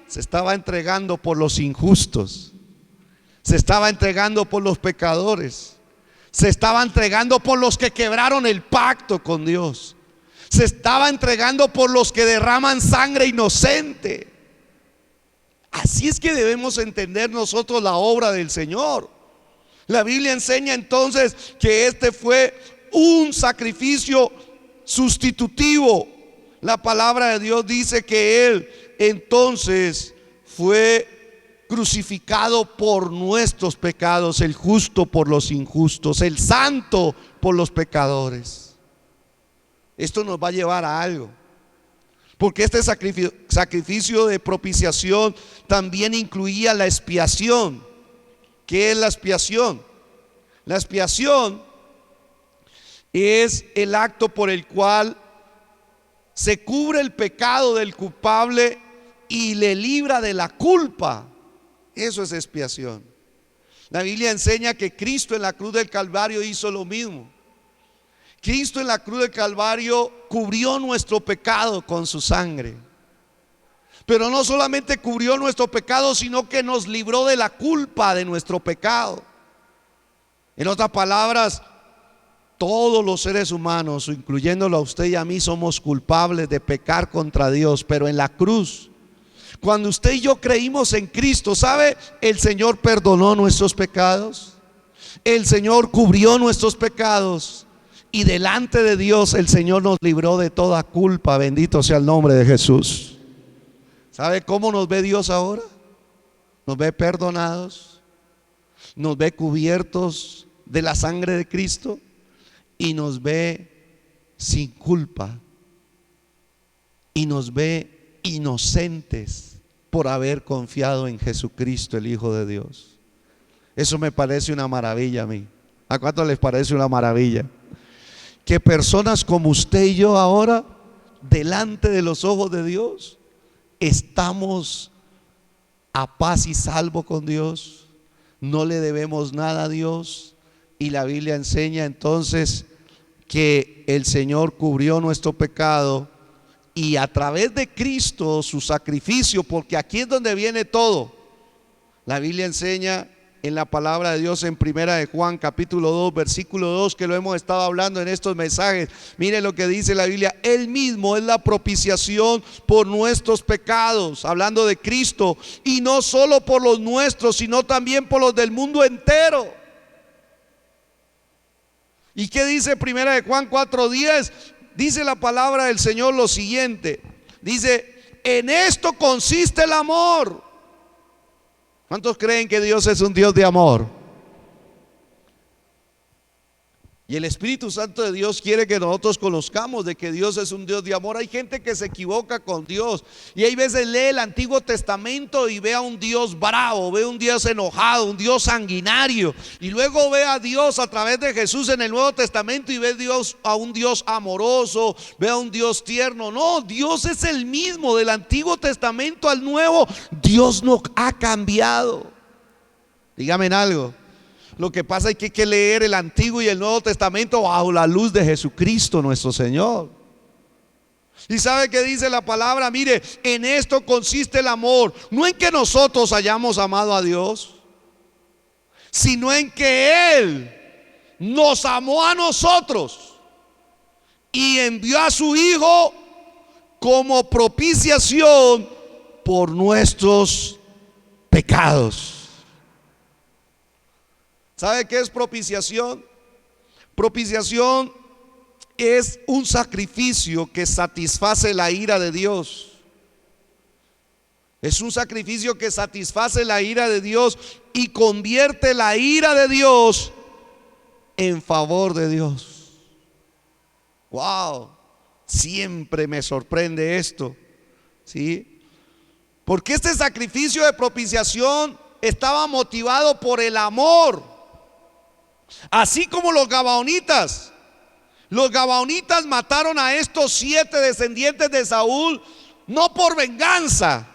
Se estaba entregando por los injustos, se estaba entregando por los pecadores, se estaba entregando por los que quebraron el pacto con Dios, se estaba entregando por los que derraman sangre inocente. Así es que debemos entender nosotros la obra del Señor. La Biblia enseña entonces que este fue un sacrificio sustitutivo. La palabra de Dios dice que Él entonces fue crucificado por nuestros pecados, el justo por los injustos, el santo por los pecadores. Esto nos va a llevar a algo, porque este sacrificio de propiciación también incluía la expiación. ¿Qué es la expiación? La expiación es el acto por el cual se cubre el pecado del culpable y le libra de la culpa. Eso es expiación. La Biblia enseña que Cristo en la cruz del Calvario hizo lo mismo. Cristo en la cruz del Calvario cubrió nuestro pecado con su sangre. Pero no solamente cubrió nuestro pecado, sino que nos libró de la culpa de nuestro pecado. En otras palabras, todos los seres humanos, incluyéndolo a usted y a mí, somos culpables de pecar contra Dios. Pero en la cruz, cuando usted y yo creímos en Cristo, ¿sabe? El Señor perdonó nuestros pecados, el Señor cubrió nuestros pecados, y delante de Dios el Señor nos libró de toda culpa. Bendito sea el nombre de Jesús. ¿Sabe cómo nos ve Dios ahora? Nos ve perdonados, nos ve cubiertos de la sangre de Cristo y nos ve sin culpa y nos ve inocentes por haber confiado en Jesucristo, el Hijo de Dios. Eso me parece una maravilla a mí. ¿A cuánto les parece una maravilla? Que personas como usted y yo ahora, delante de los ojos de Dios, estamos a paz y salvo con Dios, no le debemos nada a Dios. Y la Biblia enseña entonces que el Señor cubrió nuestro pecado y a través de Cristo, su sacrificio, porque aquí es donde viene todo. La Biblia enseña en la palabra de Dios en primera de Juan capítulo 2 versículo 2, que lo hemos estado hablando en estos mensajes. Mire lo que dice la Biblia: Él mismo es la propiciación por nuestros pecados, hablando de Cristo, y no solo por los nuestros, sino también por los del mundo entero. ¿Y qué dice primera de Juan 4:10? Dice la palabra del Señor lo siguiente, dice: en esto consiste el amor. ¿Cuántos creen que Dios es un Dios de amor? Y el Espíritu Santo de Dios quiere que nosotros conozcamos de que Dios es un Dios de amor. Hay gente que se equivoca con Dios y hay veces lee el Antiguo Testamento y ve a un Dios bravo, ve a un Dios enojado, un Dios sanguinario, y luego ve a Dios a través de Jesús en el Nuevo Testamento y ve a un Dios amoroso, ve a un Dios tierno. No, Dios es el mismo del Antiguo Testamento al Nuevo. Dios no ha cambiado. Dígame en algo. Lo que pasa es que hay que leer el Antiguo y el Nuevo Testamento bajo la luz de Jesucristo nuestro Señor. ¿Y sabe qué dice la palabra? Mire, en esto consiste el amor, no en que nosotros hayamos amado a Dios, sino en que Él nos amó a nosotros y envió a su Hijo como propiciación por nuestros pecados. ¿Sabe qué es propiciación? Propiciación es un sacrificio que satisface la ira de Dios. Es un sacrificio que satisface la ira de Dios y convierte la ira de Dios en favor de Dios. Wow, siempre me sorprende esto, ¿sí? Porque este sacrificio de propiciación estaba motivado por el amor. Así como los gabaonitas mataron a estos 7 descendientes de Saúl, no por venganza,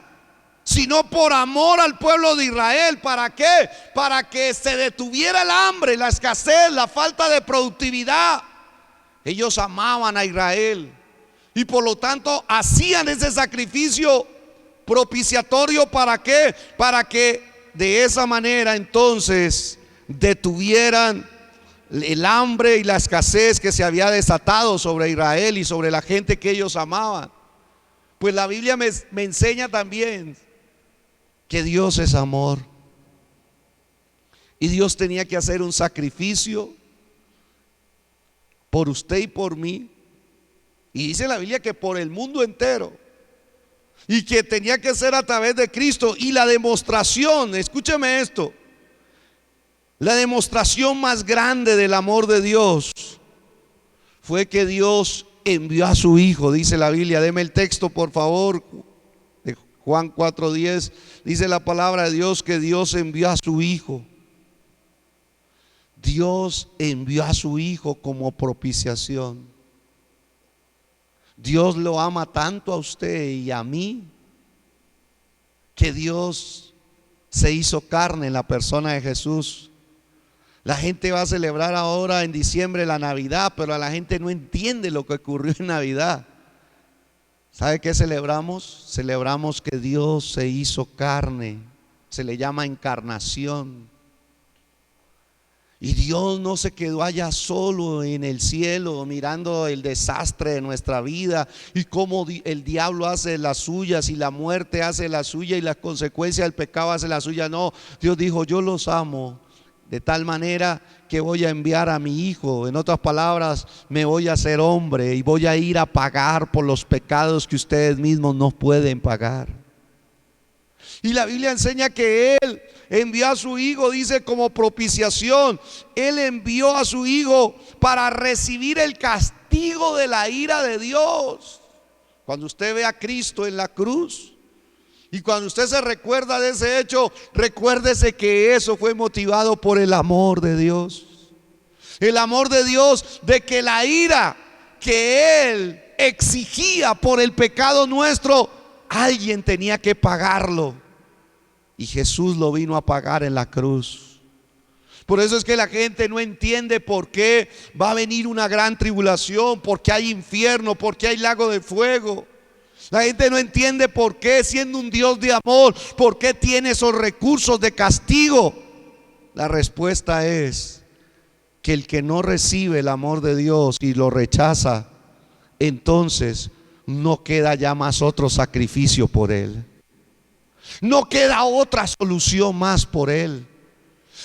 sino por amor al pueblo de Israel. ¿Para qué? Para que se detuviera el hambre, la escasez, la falta de productividad. Ellos amaban a Israel y por lo tanto hacían ese sacrificio propiciatorio. ¿Para qué? Para que de esa manera entonces detuvieran el hambre y la escasez que se había desatado sobre Israel y sobre la gente que ellos amaban. Pues la Biblia me enseña también que Dios es amor. Y Dios tenía que hacer un sacrificio por usted y por mí. Y dice la Biblia que por el mundo entero. Y que tenía que ser a través de Cristo. Y la demostración, escúcheme esto, la demostración más grande del amor de Dios fue que Dios envió a su Hijo. Dice la Biblia, deme el texto por favor, de Juan 4:10. Dice la palabra de Dios que Dios envió a su Hijo. Dios envió a su Hijo como propiciación. Dios lo ama tanto a usted y a mí, que Dios se hizo carne en la persona de Jesús. La gente va a celebrar ahora en diciembre la Navidad, pero a la gente no entiende lo que ocurrió en Navidad. ¿Sabe qué celebramos? Celebramos que Dios se hizo carne. Se le llama encarnación. Y Dios no se quedó allá solo en el cielo mirando el desastre de nuestra vida y cómo el diablo hace las suyas y la muerte hace la suya y las consecuencias del pecado hace la suya. No, Dios dijo: yo los amo de tal manera que voy a enviar a mi Hijo. En otras palabras, me voy a hacer hombre y voy a ir a pagar por los pecados que ustedes mismos no pueden pagar. Y la Biblia enseña que Él envió a su Hijo, dice, como propiciación. Él envió a su Hijo para recibir el castigo de la ira de Dios. Cuando usted ve a Cristo en la cruz y cuando usted se recuerda de ese hecho, recuérdese que eso fue motivado por el amor de Dios. El amor de Dios, de que la ira que Él exigía por el pecado nuestro, alguien tenía que pagarlo. Y Jesús lo vino a pagar en la cruz. Por eso es que la gente no entiende por qué va a venir una gran tribulación, por qué hay infierno, por qué hay lago de fuego. La gente no entiende por qué, siendo un Dios de amor, por qué tiene esos recursos de castigo. La respuesta es que el que no recibe el amor de Dios y lo rechaza, entonces no queda ya más otro sacrificio por él. No queda otra solución más por él.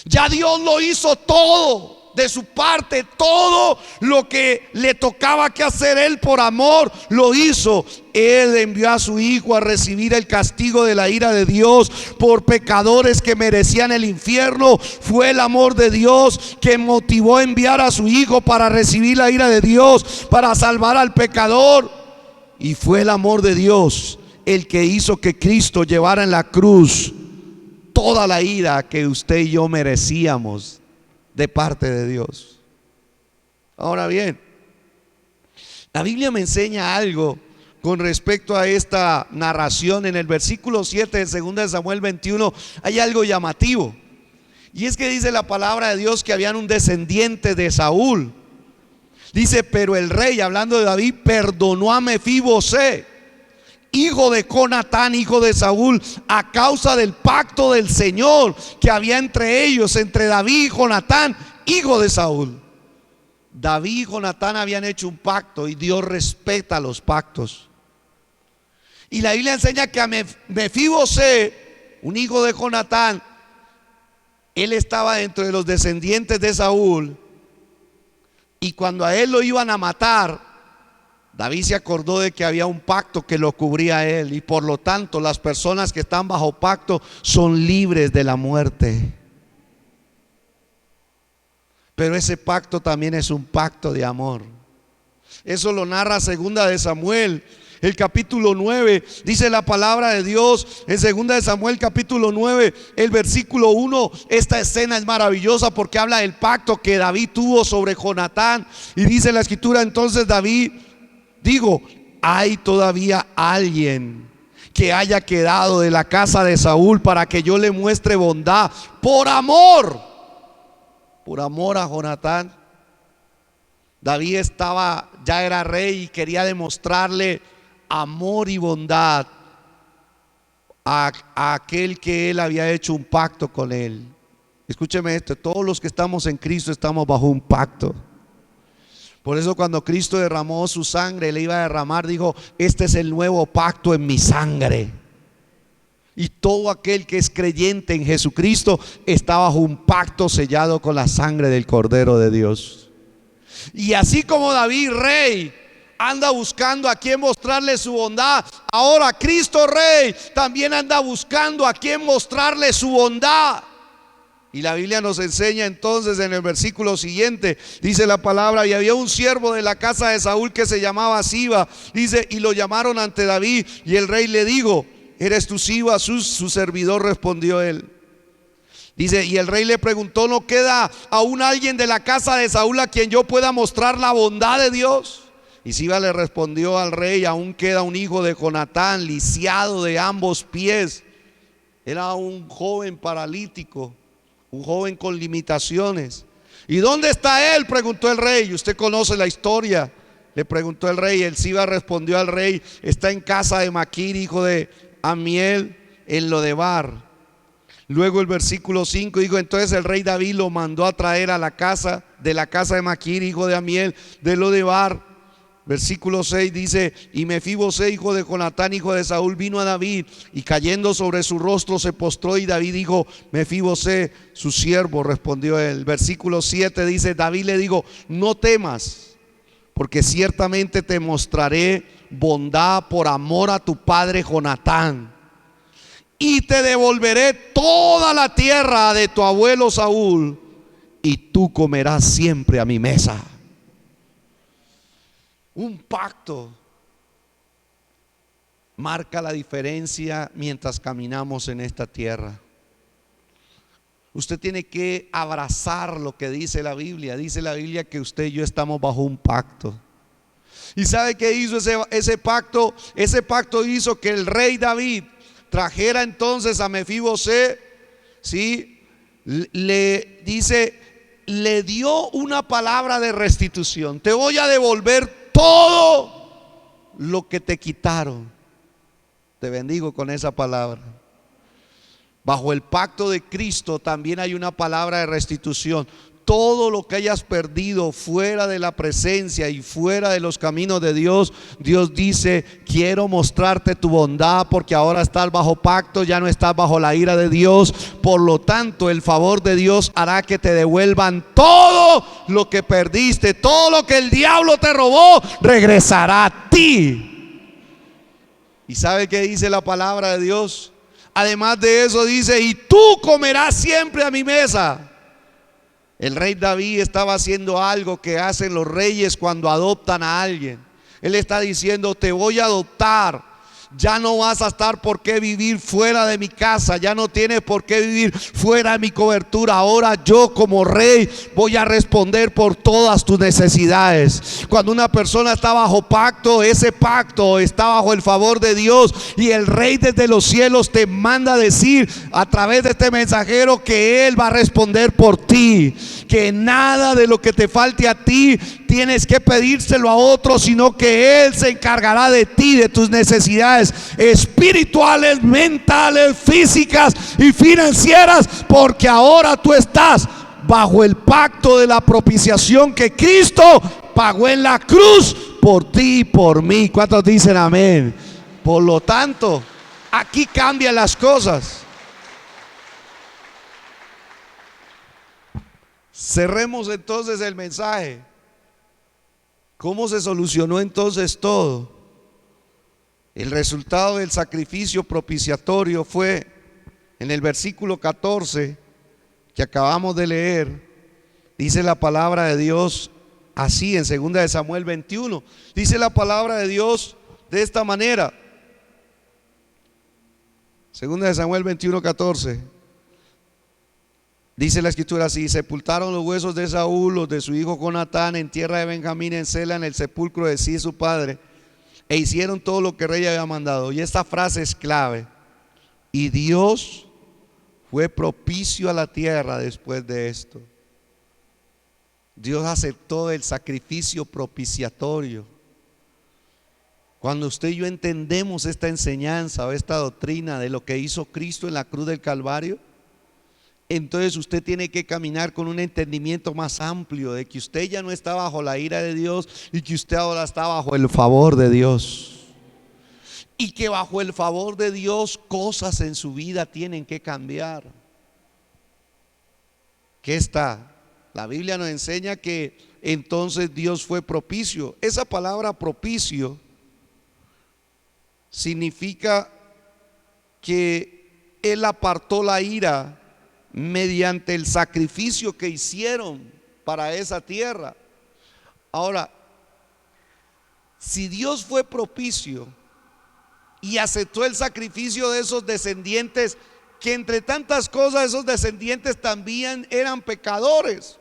Ya Dios lo hizo todo de su parte, todo lo que le tocaba que hacer él por amor, lo hizo. Él envió a su Hijo a recibir el castigo de la ira de Dios por pecadores que merecían el infierno. Fue el amor de Dios que motivó a enviar a su Hijo para recibir la ira de Dios, para salvar al pecador. Y fue el amor de Dios el que hizo que Cristo llevara en la cruz toda la ira que usted y yo merecíamos de parte de Dios. Ahora bien, la Biblia me enseña algo con respecto a esta narración. En el versículo 7 de 2 de Samuel 21 hay algo llamativo, y es que dice la palabra de Dios que habían un descendiente de Saúl. Dice: pero el rey, hablando de David, perdonó a Mefibosé, hijo de Jonatán, hijo de Saúl, a causa del pacto del Señor que había entre ellos, entre David y Jonatán, hijo de Saúl. David y Jonatán habían hecho un pacto y Dios respeta los pactos. Y la Biblia enseña que a Mefibosé, un hijo de Jonatán, él estaba dentro de los descendientes de Saúl. Y cuando a él lo iban a matar, David se acordó de que había un pacto que lo cubría a él, y por lo tanto las personas que están bajo pacto son libres de la muerte. Pero ese pacto también es un pacto de amor. Eso lo narra 2 de Samuel, el capítulo 9. Dice la palabra de Dios en 2 de Samuel capítulo 9, el versículo 1. Esta escena es maravillosa porque habla del pacto que David tuvo sobre Jonatán. Y dice la escritura: entonces David digo, ¿hay todavía alguien que haya quedado de la casa de Saúl para que yo le muestre bondad por amor a Jonatán? David ya era rey y quería demostrarle amor y bondad a aquel que él había hecho un pacto con él. Escúcheme esto, todos los que estamos en Cristo estamos bajo un pacto. Por eso cuando Cristo derramó su sangre, le iba a derramar, dijo: este es el nuevo pacto en mi sangre. Y todo aquel que es creyente en Jesucristo está bajo un pacto sellado con la sangre del Cordero de Dios. Y así como David, rey, anda buscando a quien mostrarle su bondad, ahora Cristo Rey también anda buscando a quien mostrarle su bondad. Y la Biblia nos enseña entonces en el versículo siguiente, dice la palabra: y había un siervo de la casa de Saúl que se llamaba Siba, dice, y lo llamaron ante David, y el rey le dijo: ¿eres tú Siba? Su servidor, respondió él. Dice, y el rey le preguntó: ¿no queda aún alguien de la casa de Saúl a quien yo pueda mostrar la bondad de Dios? Y Siba le respondió al rey: aún queda un hijo de Jonatán, lisiado de ambos pies. Era un joven paralítico, un joven con limitaciones. ¿Y dónde está él?, preguntó el rey. Usted conoce la historia. Le preguntó el rey. El Siba respondió al rey: está en casa de Maquir, hijo de Amiel, en Lodebar. Luego el versículo 5 dijo: entonces el rey David lo mandó a traer a la casa de Maquir, hijo de Amiel, de Lodebar. Versículo 6 dice: y Mefibosé, hijo de Jonatán, hijo de Saúl, vino a David, y cayendo sobre su rostro se postró, y David dijo: Mefibosé, su siervo, respondió él. Versículo 7 dice: David le dijo: no temas, porque ciertamente te mostraré bondad por amor a tu padre Jonatán, y te devolveré toda la tierra de tu abuelo Saúl, y tú comerás siempre a mi mesa. Un pacto marca la diferencia mientras caminamos en esta tierra. Usted tiene que abrazar lo que dice la Biblia. Dice la Biblia que usted y yo estamos bajo un pacto. ¿Y sabe qué hizo ese pacto? Ese pacto hizo que el rey David trajera entonces a Mefibosé, ¿sí? Le dio una palabra de restitución: te voy a devolver todo lo que te quitaron. Te bendigo con esa palabra. Bajo el pacto de Cristo también hay una palabra de restitución. Todo lo que hayas perdido fuera de la presencia y fuera de los caminos de Dios, Dios dice: quiero mostrarte tu bondad, porque ahora estás bajo pacto, ya no estás bajo la ira de Dios. Por lo tanto, el favor de Dios hará que te devuelvan todo lo que perdiste. Todo lo que el diablo te robó regresará a ti. ¿Y sabe qué dice la palabra de Dios? Además de eso dice: y tú comerás siempre a mi mesa. El rey David estaba haciendo algo que hacen los reyes cuando adoptan a alguien. Él está diciendo: te voy a adoptar. Ya no vas a estar por qué vivir fuera de mi casa. Ya no tienes por qué vivir fuera de mi cobertura. Ahora yo, como rey, voy a responder por todas tus necesidades. Cuando una persona está bajo pacto, ese pacto está bajo el favor de Dios, y el rey desde los cielos te manda a decir a través de este mensajero que él va a responder por ti, que nada de lo que te falte a ti tienes que pedírselo a otro, sino que él se encargará de ti, de tus necesidades espirituales, mentales, físicas y financieras, porque ahora tú estás bajo el pacto de la propiciación que Cristo pagó en la cruz por ti y por mí. ¿Cuántos dicen amén? Por lo tanto, aquí cambian las cosas. Cerremos entonces el mensaje. ¿Cómo se solucionó entonces todo? El resultado del sacrificio propiciatorio fue en el versículo 14 que acabamos de leer. Dice la palabra de Dios así en 2 de Samuel 21. Dice la palabra de Dios de esta manera. 2 de Samuel 21, 14. Dice la escritura así: sepultaron los huesos de Saúl, los de su hijo Jonatán, en tierra de Benjamín, en Sela, en el sepulcro de Cis su padre, e hicieron todo lo que el rey había mandado. Y esta frase es clave: y Dios fue propicio a la tierra después de esto. Dios aceptó el sacrificio propiciatorio. Cuando usted y yo entendemos esta enseñanza o esta doctrina de lo que hizo Cristo en la cruz del Calvario, entonces usted tiene que caminar con un entendimiento más amplio de que usted ya no está bajo la ira de Dios y que usted ahora está bajo el favor de Dios. Y que bajo el favor de Dios cosas en su vida tienen que cambiar. ¿Qué está? La Biblia nos enseña que entonces Dios fue propicio. Esa palabra propicio significa que Él apartó la ira mediante el sacrificio que hicieron para esa tierra. Ahora, si Dios fue propicio y aceptó el sacrificio de esos descendientes, que entre tantas cosas esos descendientes también eran pecadores,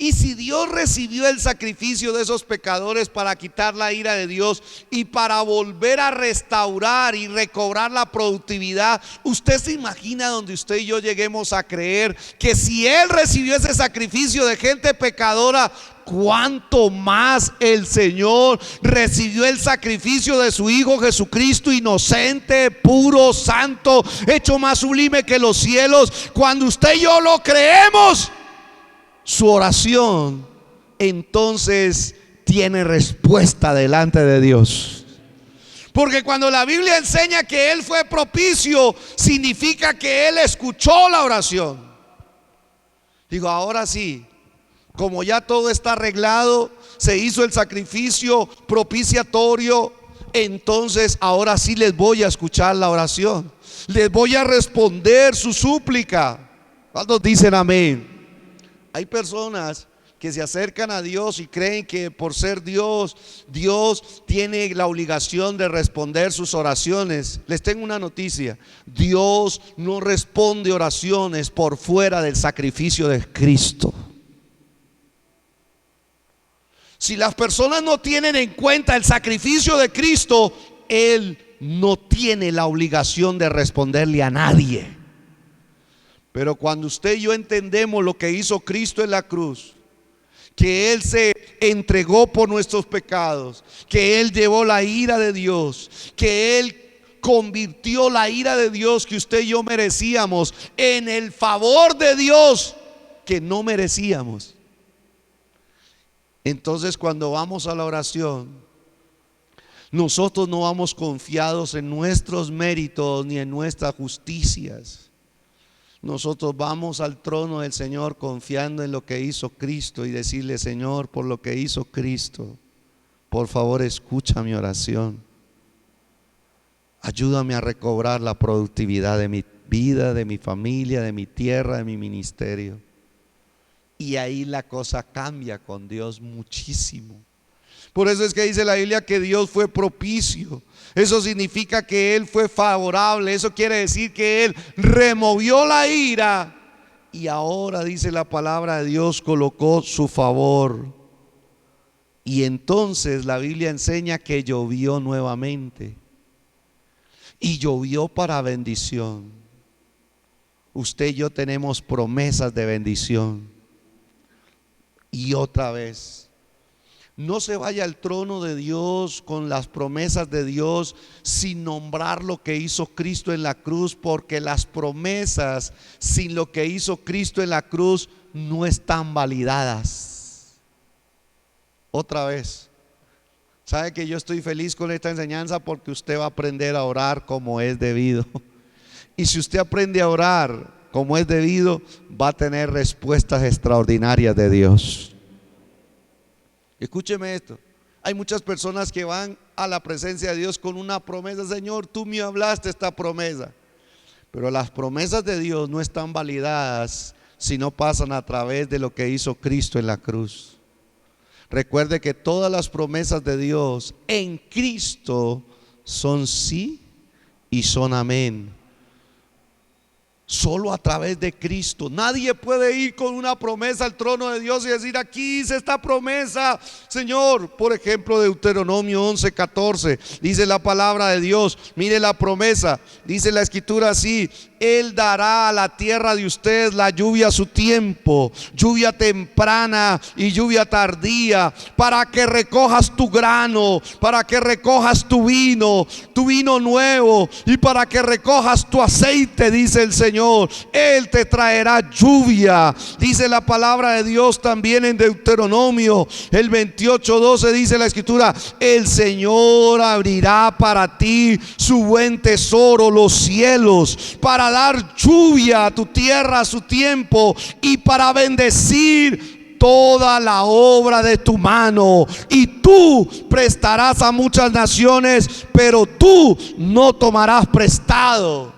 y si Dios recibió el sacrificio de esos pecadores para quitar la ira de Dios y para volver a restaurar y recobrar la productividad, usted se imagina donde usted y yo lleguemos a creer que si Él recibió ese sacrificio de gente pecadora, cuánto más el Señor recibió el sacrificio de su Hijo Jesucristo, inocente, puro, santo, hecho más sublime que los cielos. Cuando usted y yo lo creemos, su oración entonces tiene respuesta delante de Dios. Porque cuando la Biblia enseña que Él fue propicio, significa que Él escuchó la oración. Digo, ahora sí, como ya todo está arreglado, se hizo el sacrificio propiciatorio, entonces ahora sí les voy a escuchar la oración, les voy a responder su súplica. ¿Cuántos dicen amén? Hay personas que se acercan a Dios y creen que por ser Dios, Dios tiene la obligación de responder sus oraciones. Les tengo una noticia: Dios no responde oraciones por fuera del sacrificio de Cristo. Si las personas no tienen en cuenta el sacrificio de Cristo, Él no tiene la obligación de responderle a nadie. Pero cuando usted y yo entendemos lo que hizo Cristo en la cruz, que Él se entregó por nuestros pecados, que Él llevó la ira de Dios, que Él convirtió la ira de Dios que usted y yo merecíamos en el favor de Dios que no merecíamos. Entonces cuando vamos a la oración, nosotros no vamos confiados en nuestros méritos ni en nuestras justicias. Nosotros vamos al trono del Señor confiando en lo que hizo Cristo y decirle: Señor, por lo que hizo Cristo, por favor escucha mi oración. Ayúdame a recobrar la productividad de mi vida, de mi familia, de mi tierra, de mi ministerio. Y ahí la cosa cambia con Dios muchísimo. Por eso es que dice la Biblia que Dios fue propicio. Eso significa que Él fue favorable. Eso quiere decir que Él removió la ira y ahora, dice la palabra de Dios, colocó su favor. Y entonces la Biblia enseña que llovió nuevamente. Y llovió para bendición. Usted y yo tenemos promesas de bendición. Y otra vez, no se vaya al trono de Dios con las promesas de Dios sin nombrar lo que hizo Cristo en la cruz, porque las promesas sin lo que hizo Cristo en la cruz no están validadas. Otra vez, sabe que yo estoy feliz con esta enseñanza porque usted va a aprender a orar como es debido. Y si usted aprende a orar como es debido, va a tener respuestas extraordinarias de Dios. Escúcheme esto: hay muchas personas que van a la presencia de Dios con una promesa. Señor, tú me hablaste esta promesa. Pero las promesas de Dios no están validadas si no pasan a través de lo que hizo Cristo en la cruz. Recuerde que todas las promesas de Dios en Cristo son sí y son amén. Solo a través de Cristo. Nadie puede ir con una promesa al trono de Dios y decir: aquí hice esta promesa, Señor. Por ejemplo, Deuteronomio 11:14 dice la palabra de Dios: mire la promesa, dice la escritura así: Él dará a la tierra de ustedes la lluvia a su tiempo, lluvia temprana y lluvia tardía, para que recojas tu grano, para que recojas tu vino nuevo, y para que recojas tu aceite, dice el Señor. Él te traerá lluvia. Dice la palabra de Dios también en Deuteronomio, el 28:12, dice la escritura: el Señor abrirá para ti su buen tesoro, los cielos, para dar lluvia a tu tierra a su tiempo, y para bendecir toda la obra de tu mano. Y tú prestarás a muchas naciones, pero tú no tomarás prestado.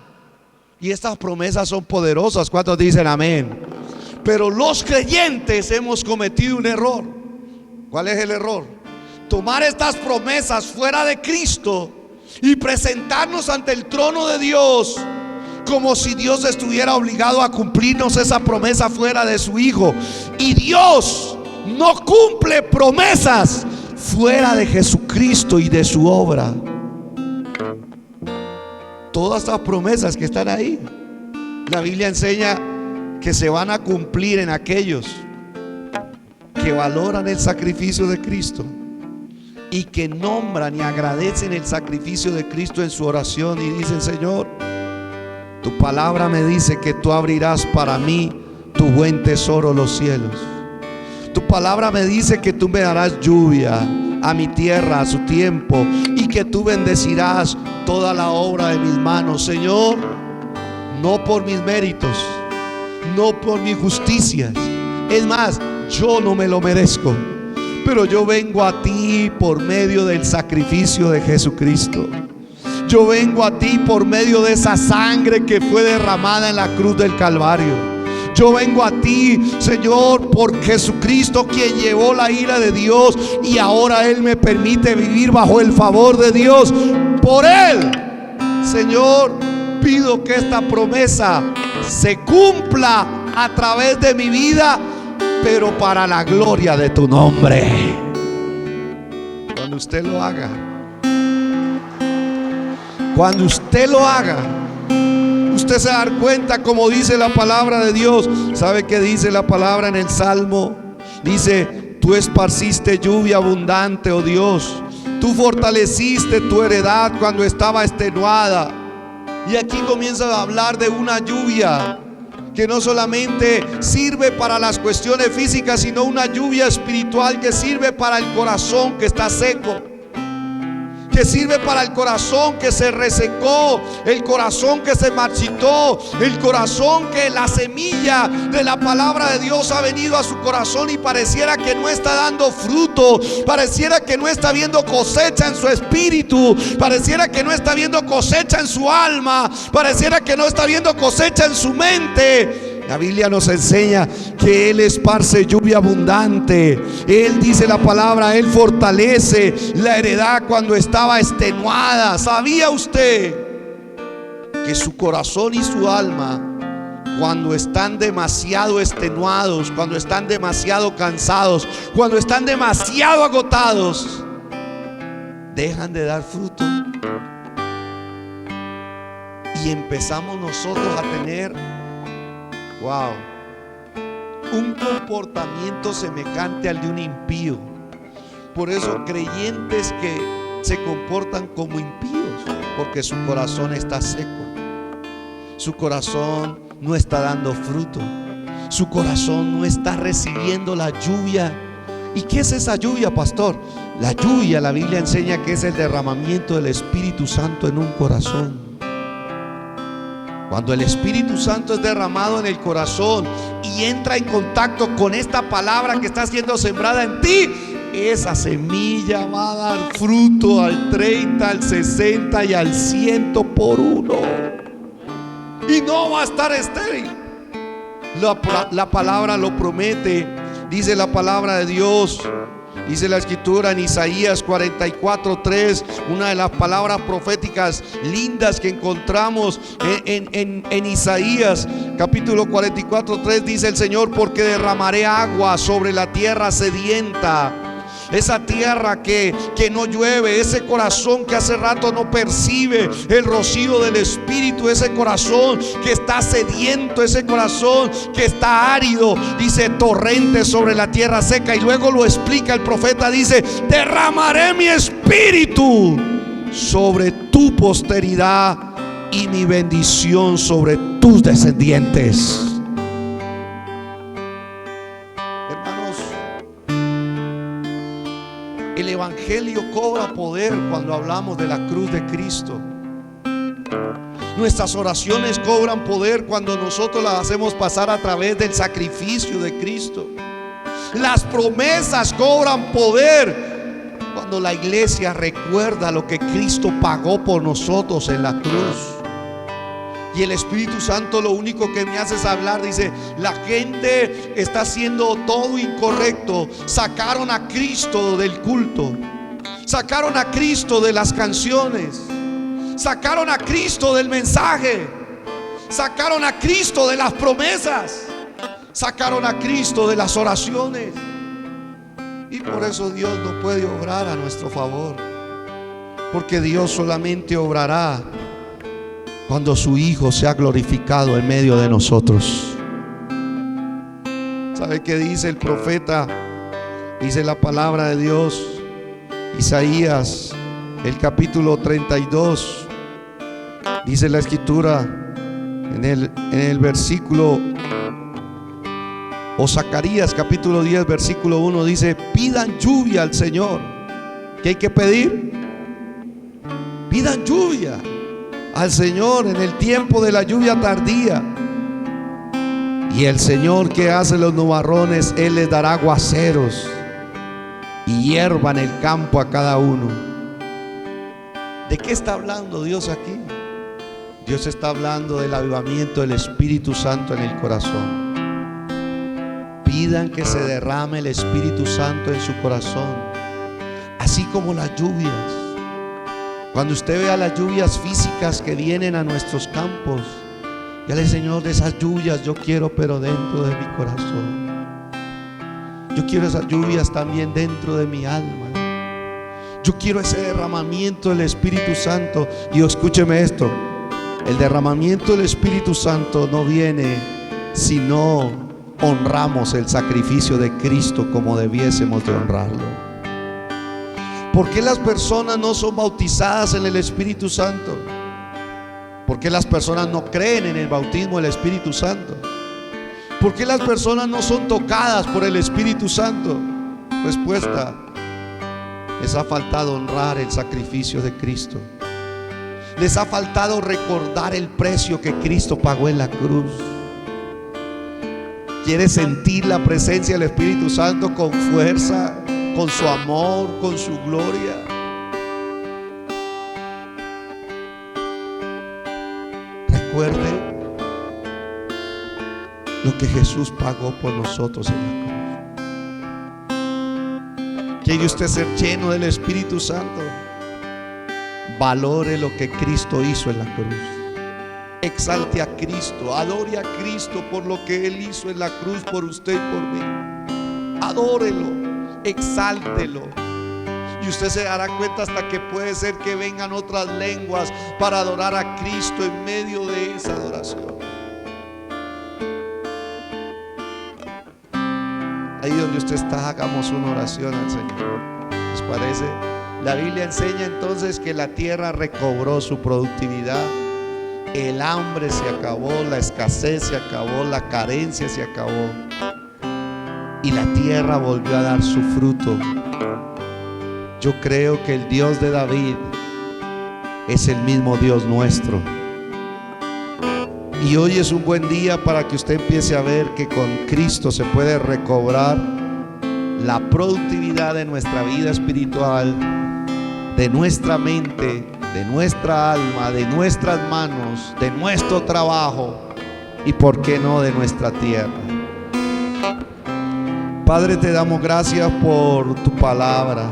Y estas promesas son poderosas. ¿Cuántos dicen amén? Pero los creyentes hemos cometido un error. ¿Cuál es el error? Tomar estas promesas fuera de Cristo y presentarnos ante el trono de Dios como si Dios estuviera obligado a cumplirnos esa promesa fuera de su Hijo. Y Dios no cumple promesas fuera de Jesucristo y de su obra. Todas estas promesas que están ahí, la Biblia enseña que se van a cumplir en aquellos que valoran el sacrificio de Cristo y que nombran y agradecen el sacrificio de Cristo en su oración y dicen: Señor, tu palabra me dice que tú abrirás para mí tu buen tesoro, los cielos. Tu palabra me dice que tú me darás lluvia a mi tierra a su tiempo, y que tú bendecirás toda la obra de mis manos. Señor, no por mis méritos, no por mis justicias, es más, yo no me lo merezco, pero yo vengo a ti por medio del sacrificio de Jesucristo. Yo vengo a ti por medio de esa sangre que fue derramada en la cruz del Calvario. Yo vengo a ti, Señor, por Jesucristo, quien llevó la ira de Dios, y ahora Él me permite vivir bajo el favor de Dios. Por Él, Señor, pido que esta promesa se cumpla a través de mi vida, pero para la gloria de tu nombre. Cuando usted lo haga, cuando usted lo haga, usted se va a dar cuenta, como dice la palabra de Dios. ¿Sabe qué dice la palabra en el Salmo? Dice: tú esparciste lluvia abundante, oh Dios. Tú fortaleciste tu heredad cuando estaba extenuada. Y aquí comienza a hablar de una lluvia que no solamente sirve para las cuestiones físicas, sino una lluvia espiritual que sirve para el corazón que está seco, que sirve para el corazón que se resecó, el corazón que se marchitó, el corazón que la semilla de la palabra de Dios ha venido a su corazón y pareciera que no está dando fruto, pareciera que no está viendo cosecha en su espíritu, pareciera que no está viendo cosecha en su alma, pareciera que no está viendo cosecha en su mente. La Biblia nos enseña que Él esparce lluvia abundante. Él, dice la palabra, Él fortalece la heredad cuando estaba extenuada. ¿Sabía usted que su corazón y su alma, cuando están demasiado extenuados, cuando están demasiado cansados, cuando están demasiado agotados, dejan de dar fruto? Y empezamos nosotros a tener un comportamiento semejante al de un impío. Por eso creyentes que se comportan como impíos, porque su corazón está seco, su corazón no está dando fruto, su corazón no está recibiendo la lluvia. ¿Y qué es esa lluvia, pastor? La lluvia, la Biblia enseña que es el derramamiento del Espíritu Santo en un corazón. Cuando el Espíritu Santo es derramado en el corazón y entra en contacto con esta palabra que está siendo sembrada en ti, esa semilla va a dar fruto al 30, al 60 y al 100 por uno. Y no va a estar estéril. La palabra lo promete. Dice la palabra de Dios, dice la escritura en Isaías 44:3, una de las palabras proféticas lindas que encontramos en Isaías capítulo 44:3, dice el Señor: porque derramaré agua sobre la tierra sedienta esa tierra que no llueve, ese corazón que hace rato no percibe el rocío del Espíritu, ese corazón que está sediento, ese corazón que está árido. Dice torrentes sobre la tierra seca, y luego lo explica el profeta, dice: derramaré mi espíritu sobre tu posteridad y mi bendición sobre tus descendientes. Hermanos, el evangelio cobra poder cuando hablamos de la cruz de Cristo. Nuestras oraciones cobran poder cuando nosotros las hacemos pasar a través del sacrificio de Cristo. Las promesas cobran poder cuando la iglesia recuerda lo que Cristo pagó por nosotros en la cruz. Y el Espíritu Santo lo único que me hace es hablar. Dice: la gente está haciendo todo incorrecto. Sacaron a Cristo del culto, sacaron a Cristo de las canciones, sacaron a Cristo del mensaje, sacaron a Cristo de las promesas, sacaron a Cristo de las oraciones. Y por eso Dios no puede obrar a nuestro favor, porque Dios solamente obrará cuando su Hijo sea glorificado en medio de nosotros. ¿Sabe qué dice el profeta? Dice la palabra de Dios, Isaías, el capítulo 32. Dice la escritura en el versículo, o Zacarías capítulo 10 versículo 1, dice: pidan lluvia al Señor. ¿Qué hay que pedir? Pidan lluvia al Señor en el tiempo de la lluvia tardía. Y el Señor que hace los nubarrones, Él les dará aguaceros y hierba en el campo a cada uno. ¿De qué está hablando Dios aquí? Dios está hablando del avivamiento del Espíritu Santo en el corazón. Pidan que se derrame el Espíritu Santo en su corazón, así como las lluvias. Cuando usted vea las lluvias físicas que vienen a nuestros campos, dígale: Señor, de esas lluvias yo quiero, pero dentro de mi corazón. Yo quiero esas lluvias también dentro de mi alma. Yo quiero ese derramamiento del Espíritu Santo. Y escúcheme esto: el derramamiento del Espíritu Santo no viene si no honramos el sacrificio de Cristo como debiésemos de honrarlo. ¿Por qué las personas no son bautizadas en el Espíritu Santo? ¿Por qué las personas no creen en el bautismo del Espíritu Santo? ¿Por qué las personas no son tocadas por el Espíritu Santo? Respuesta: les ha faltado honrar el sacrificio de Cristo. Les ha faltado recordar el precio que Cristo pagó en la cruz. ¿Quieres sentir la presencia del Espíritu Santo con fuerza, con su amor, con su gloria? Recuerde lo que Jesús pagó por nosotros en la cruz. ¿Quiere usted ser lleno del Espíritu Santo? Valore lo que Cristo hizo en la cruz. Exalte a Cristo, adore a Cristo por lo que Él hizo en la cruz por usted y por mí. Adórelo, exáltelo, y usted se dará cuenta hasta que puede ser que vengan otras lenguas para adorar a Cristo en medio de esa adoración. Ahí donde usted está, hagamos una oración al Señor. ¿Les parece? La Biblia enseña entonces que la tierra recobró su productividad. El hambre se acabó, la escasez se acabó, la carencia se acabó, y la tierra volvió a dar su fruto. Yo creo que el Dios de David es el mismo Dios nuestro. Y hoy es un buen día para que usted empiece a ver que con Cristo se puede recobrar la productividad de nuestra vida espiritual, de nuestra mente, de nuestra alma, de nuestras manos, de nuestro trabajo y, por qué no, de nuestra tierra. Padre, te damos gracias por tu palabra.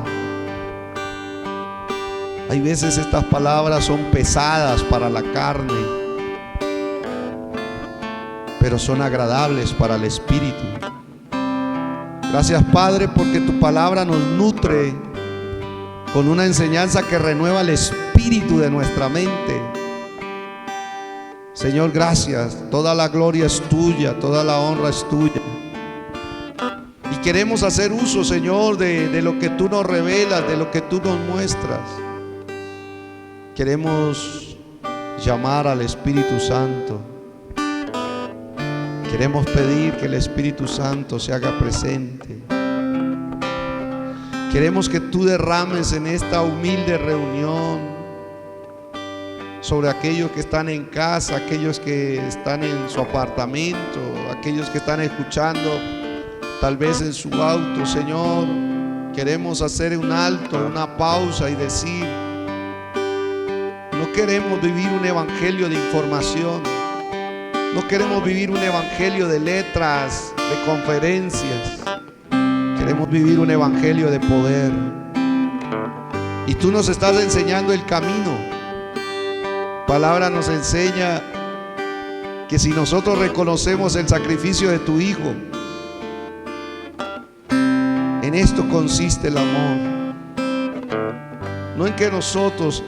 Hay veces estas palabras son pesadas para la carne, pero son agradables para el espíritu. Gracias, Padre, porque tu palabra nos nutre con una enseñanza que renueva el espíritu de nuestra mente. Señor, gracias. Toda la gloria es tuya, toda la honra es tuya. Y queremos hacer uso, Señor, de lo que tú nos revelas, de lo que tú nos muestras. Queremos llamar al Espíritu Santo. Queremos pedir que el Espíritu Santo se haga presente. Queremos que tú derrames en esta humilde reunión sobre aquellos que están en casa, aquellos que están en su apartamento, aquellos que están escuchando tal vez en su auto. Señor, queremos hacer un alto, una pausa y decir: no queremos vivir un evangelio de información, no queremos vivir un evangelio de letras, de conferencias. Queremos vivir un evangelio de poder. Y tú nos estás enseñando el camino. Palabra nos enseña que si nosotros reconocemos el sacrificio de tu Hijo, en esto consiste el amor. No en que nosotros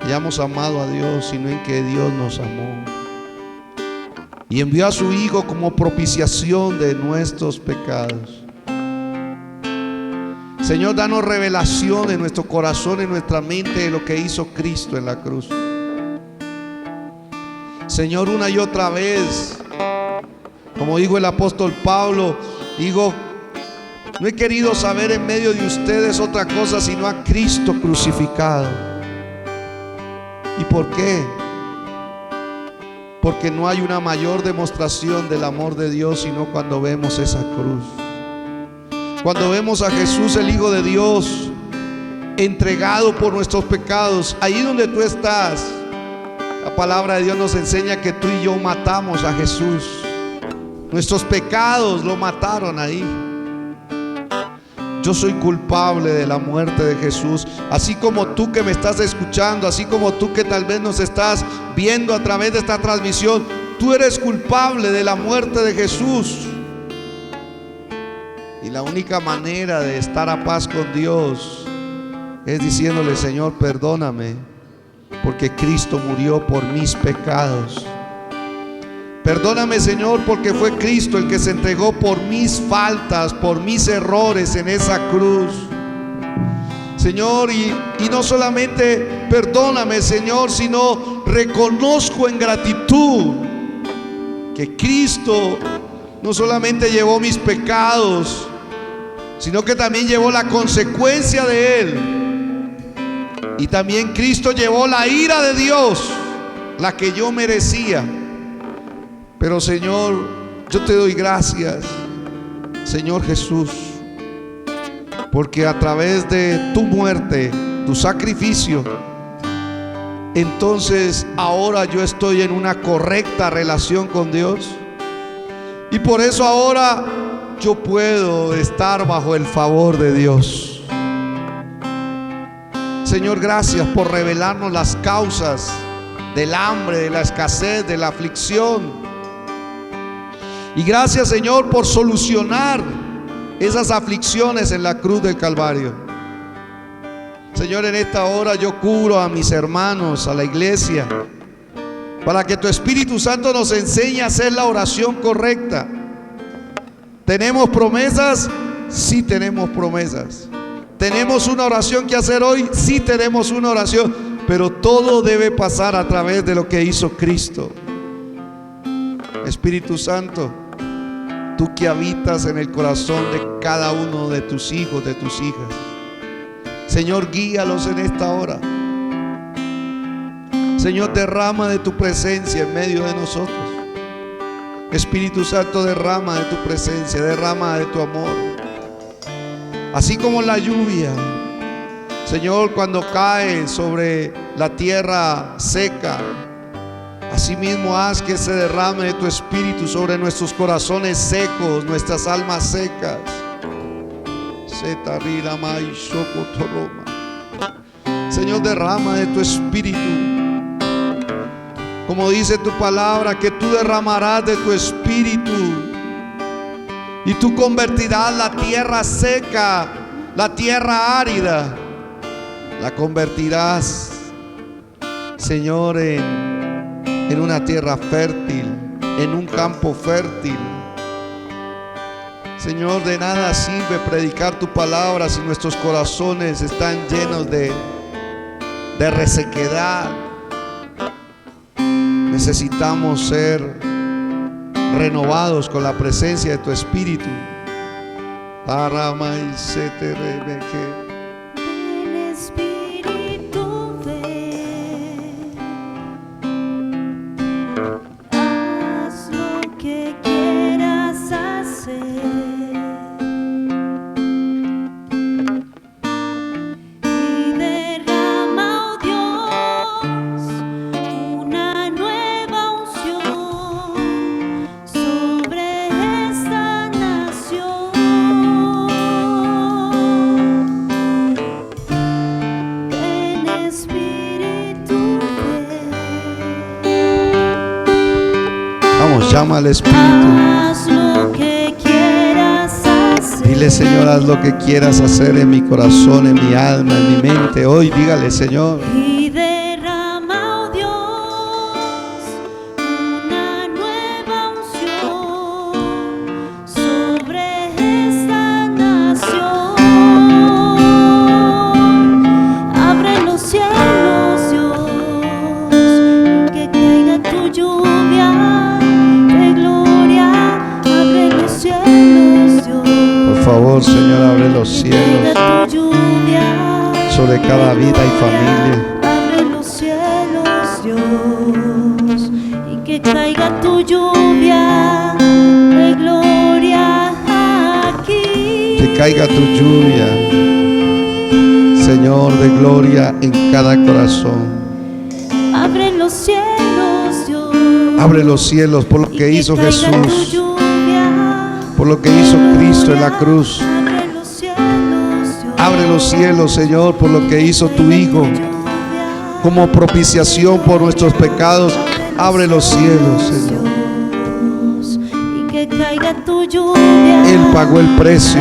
hayamos amado a Dios, sino en que Dios nos amó y envió a su Hijo como propiciación de nuestros pecados. Señor, danos revelación en nuestro corazón, en nuestra mente, de lo que hizo Cristo en la cruz. Señor, una y otra vez, como dijo el apóstol Pablo, digo: no he querido saber en medio de ustedes otra cosa sino a Cristo crucificado. ¿Y por qué? Porque no hay una mayor demostración del amor de Dios sino cuando vemos esa cruz. Cuando vemos a Jesús, el Hijo de Dios, entregado por nuestros pecados. Ahí donde tú estás, la palabra de Dios nos enseña que tú y yo matamos a Jesús. Nuestros pecados lo mataron ahí. Yo soy culpable de la muerte de Jesús. Así como tú que me estás escuchando, así como tú que tal vez nos estás viendo a través de esta transmisión, tú eres culpable de la muerte de Jesús. Y la única manera de estar a paz con Dios es diciéndole: Señor, perdóname, porque Cristo murió por mis pecados. Perdóname, Señor, porque fue Cristo el que se entregó por mis faltas, por mis errores en esa cruz. Señor, y no solamente perdóname, Señor, sino reconozco en gratitud que Cristo no solamente llevó mis pecados, sino que también llevó la consecuencia de Él. Y también Cristo llevó la ira de Dios, la que yo merecía. Pero, Señor, yo te doy gracias, Señor Jesús, porque a través de tu muerte, tu sacrificio, entonces ahora yo estoy en una correcta relación con Dios. Y por eso ahora yo puedo estar bajo el favor de Dios. Señor, gracias por revelarnos las causas del hambre, de la escasez, de la aflicción. Y gracias, Señor, por solucionar esas aflicciones en la cruz del Calvario. Señor, en esta hora yo cubro a mis hermanos, a la iglesia, para que tu Espíritu Santo nos enseñe a hacer la oración correcta. ¿Tenemos promesas? Sí, tenemos promesas. ¿Tenemos una oración que hacer hoy? Sí, tenemos una oración. Pero todo debe pasar a través de lo que hizo Cristo. Espíritu Santo, tú que habitas en el corazón de cada uno de tus hijos, de tus hijas, Señor, guíalos en esta hora. Señor, derrama de tu presencia en medio de nosotros. Espíritu Santo, derrama de tu presencia, derrama de tu amor. Así como la lluvia, Señor, cuando cae sobre la tierra seca, asimismo haz que se derrame de tu Espíritu sobre nuestros corazones secos, nuestras almas secas. Señor, derrama de tu Espíritu. Como dice tu palabra, que tú derramarás de tu Espíritu Y tú convertirás la tierra seca, la tierra árida, la convertirás, Señor, en una tierra fértil, en un campo fértil. Señor, de nada sirve predicar tu palabra si nuestros corazones están llenos de resequedad. Necesitamos ser renovados con la presencia de tu Espíritu. Para más te rebeque. Llama al Espíritu. Haz lo que quieras hacer. Dile, Señor, haz lo que quieras hacer en mi corazón, en mi alma, en mi mente. Hoy dígale, Señor. Y derrama, oh Dios, una nueva unción sobre esta nación. Abre los cielos, Dios, que caiga tu lluvia. Por favor, Señor, abre los cielos sobre cada vida y familia. Abre los cielos, Dios, y que caiga tu lluvia de gloria aquí. Que caiga tu lluvia, Señor, de gloria en cada corazón. Abre los cielos, Dios. Abre los cielos por lo que hizo Jesús, por lo que hizo Cristo en la cruz. Abre los cielos, Señor, por lo que hizo tu Hijo como propiciación por nuestros pecados. Abre los cielos, Señor. Él pagó el precio,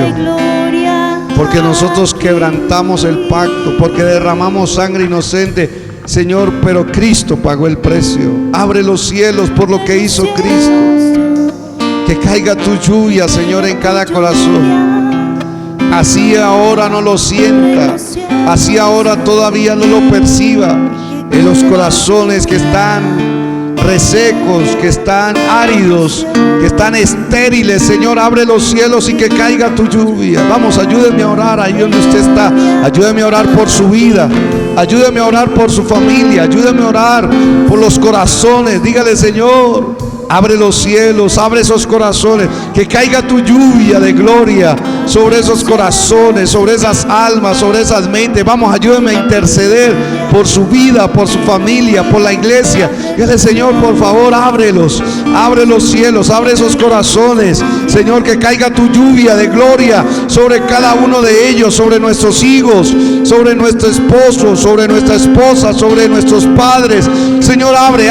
porque nosotros quebrantamos el pacto, porque derramamos sangre inocente, Señor, pero Cristo pagó el precio. Abre los cielos por lo que hizo Cristo. Que caiga tu lluvia, Señor, en cada corazón. Así ahora no lo sienta, así ahora todavía no lo perciba. En los corazones que están resecos, que están áridos, que están estériles, Señor, abre los cielos y que caiga tu lluvia. Vamos, ayúdeme a orar ahí donde usted está. Ayúdeme a orar por su vida, ayúdeme a orar por su familia, ayúdeme a orar por los corazones. Dígale, Señor, abre los cielos, abre esos corazones, que caiga tu lluvia de gloria sobre esos corazones, sobre esas almas, sobre esas mentes. Vamos, ayúdeme a interceder por su vida, por su familia, por la iglesia. Dígale, Señor, por favor, ábrelos, abre los cielos, abre esos corazones, Señor, que caiga tu lluvia de gloria sobre cada uno de ellos, sobre nuestros hijos, sobre nuestro esposo, sobre nuestra esposa, sobre nuestros padres. Señor, abre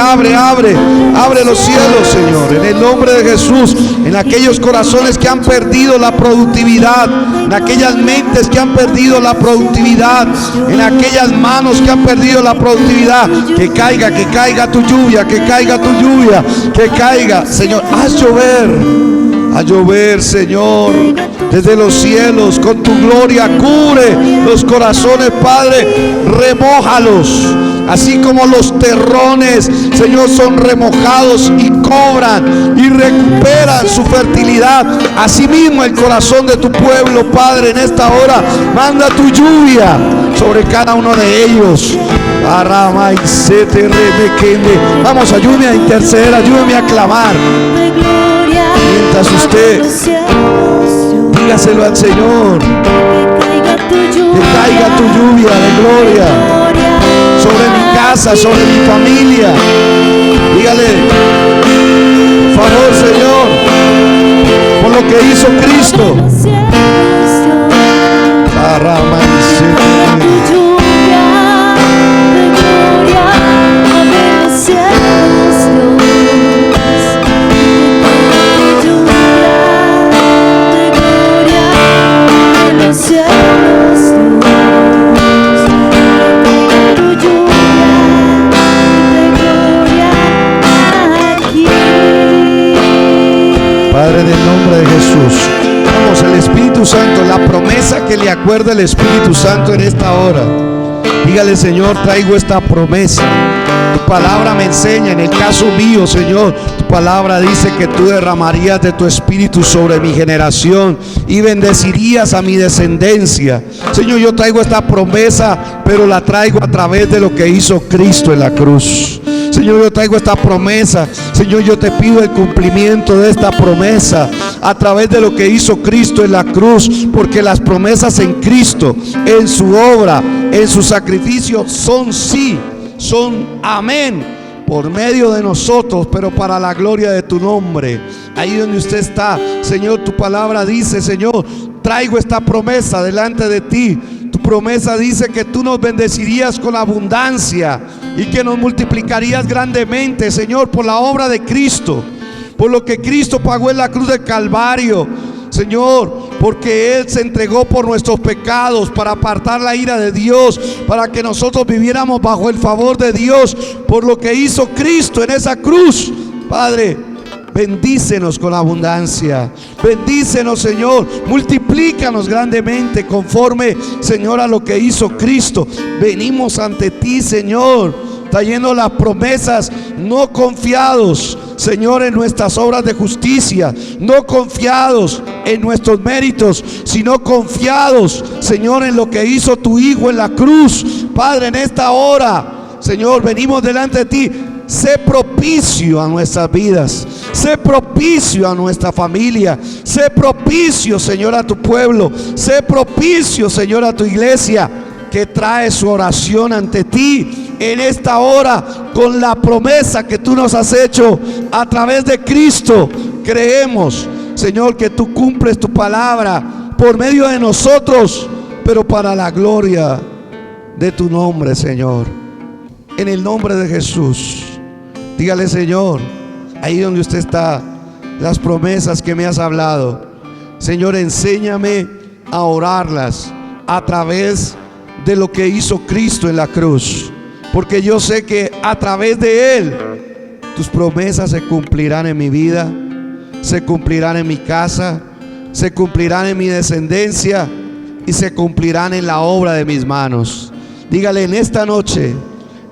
los cielos, Señor, en el nombre de Jesús, en aquellos corazones que han perdido la productividad, en aquellas mentes que han perdido la productividad, en aquellas manos que han perdido la productividad. Que caiga tu lluvia, que caiga tu lluvia, que caiga, Señor. Haz llover, Señor, desde los cielos con tu gloria. Cubre los corazones, Padre, remójalos. Así como los terrones, Señor, son remojados y cobran y recuperan su fertilidad, así mismo el corazón de tu pueblo, Padre, en esta hora manda tu lluvia sobre cada uno de ellos. Vamos, ayúdeme a interceder, ayúdeme a clamar. Mientras usted dígaselo al Señor, que caiga tu lluvia de gloria sobre mi casa, sobre mi familia. Dígale, por favor, Señor, por lo que hizo Cristo. los cielos, Dios, que tu lluvia de gloria aquí. Padre, en el nombre de Jesús, vamos, el Espíritu Santo, la promesa que le acuerda el Espíritu Santo en esta hora. Dígale: Señor, traigo esta promesa. Tu palabra me enseña, en el caso mío, Señor, tu palabra dice que tú derramarías de tu Espíritu sobre mi generación y bendecirías a mi descendencia. Señor, yo traigo esta promesa, pero la traigo a través de lo que hizo Cristo en la cruz. Señor, yo traigo esta promesa. Señor, yo te pido el cumplimiento de esta promesa a través de lo que hizo Cristo en la cruz, porque las promesas en Cristo, en su obra, en su sacrificio, son sí, son amén, por medio de nosotros, pero para la gloria de tu nombre. Ahí donde usted está, Señor, tu palabra dice: Señor, traigo esta promesa delante de ti. Tu promesa dice que tú nos bendecirías con abundancia y que nos multiplicarías grandemente, Señor, por la obra de Cristo, por lo que Cristo pagó en la cruz del Calvario, Señor, porque Él se entregó por nuestros pecados para apartar la ira de Dios, para que nosotros viviéramos bajo el favor de Dios, por lo que hizo Cristo en esa cruz. Padre, bendícenos con abundancia, bendícenos, Señor, multiplícanos grandemente conforme, Señor, a lo que hizo Cristo. Venimos ante ti, Señor, trayendo las promesas, no confiados, Señor, en nuestras obras de justicia, no confiados en nuestros méritos, sino confiados, Señor, en lo que hizo tu Hijo en la cruz. Padre, en esta hora, Señor, venimos delante de ti. Sé propicio a nuestras vidas, sé propicio a nuestra familia, sé propicio, Señor, a tu pueblo, sé propicio, Señor, a tu iglesia, que trae su oración ante ti en esta hora, con la promesa que tú nos has hecho a través de Cristo. Creemos, Señor, que tú cumples tu palabra por medio de nosotros, pero para la gloria de tu nombre, Señor. En el nombre de Jesús, dígale: Señor, ahí donde usted está, las promesas que me has hablado, Señor, enséñame a orarlas a través de lo que hizo Cristo en la cruz, porque yo sé que a través de Él tus promesas se cumplirán en mi vida, se cumplirán en mi casa, se cumplirán en mi descendencia y se cumplirán en la obra de mis manos. Dígale en esta noche,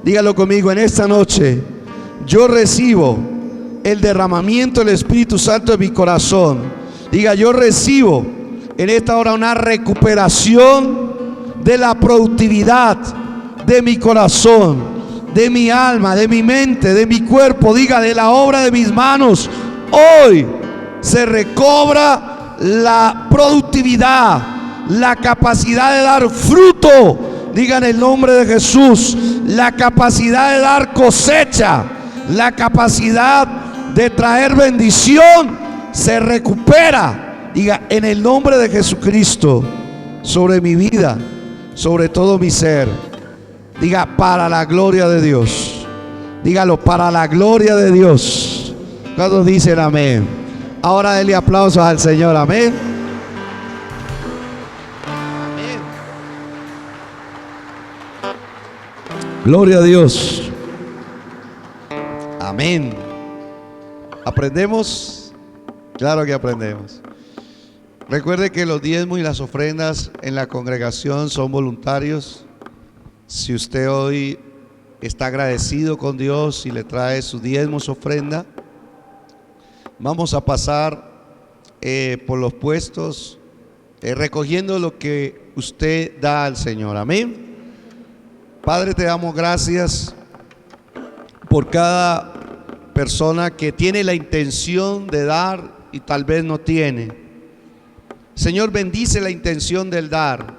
dígalo conmigo: en esta noche yo recibo el derramamiento del Espíritu Santo en mi corazón. Diga: yo recibo en esta hora una recuperación de la productividad de mi corazón, de mi alma, de mi mente, de mi cuerpo. Diga: de la obra de mis manos. Hoy se recobra la productividad, la capacidad de dar fruto. Diga en el nombre de Jesús: la capacidad de dar cosecha, la capacidad de traer bendición se recupera. Diga: en el nombre de Jesucristo, sobre mi vida, sobre todo mi ser. Diga: para la gloria de Dios. Dígalo: para la gloria de Dios. ¿Cuántos dicen amén? Ahora denle aplausos al Señor. Amén. Amén. Gloria a Dios. Amén. ¿Aprendemos? Claro que aprendemos. Recuerde que los diezmos y las ofrendas en la congregación son voluntarios. Si usted hoy está agradecido con Dios y le trae su diezmo, su ofrenda, vamos a pasar por los puestos recogiendo lo que usted da al Señor. Amén. Padre, te damos gracias por cada persona que tiene la intención de dar y tal vez no tiene. Señor, bendice la intención del dar,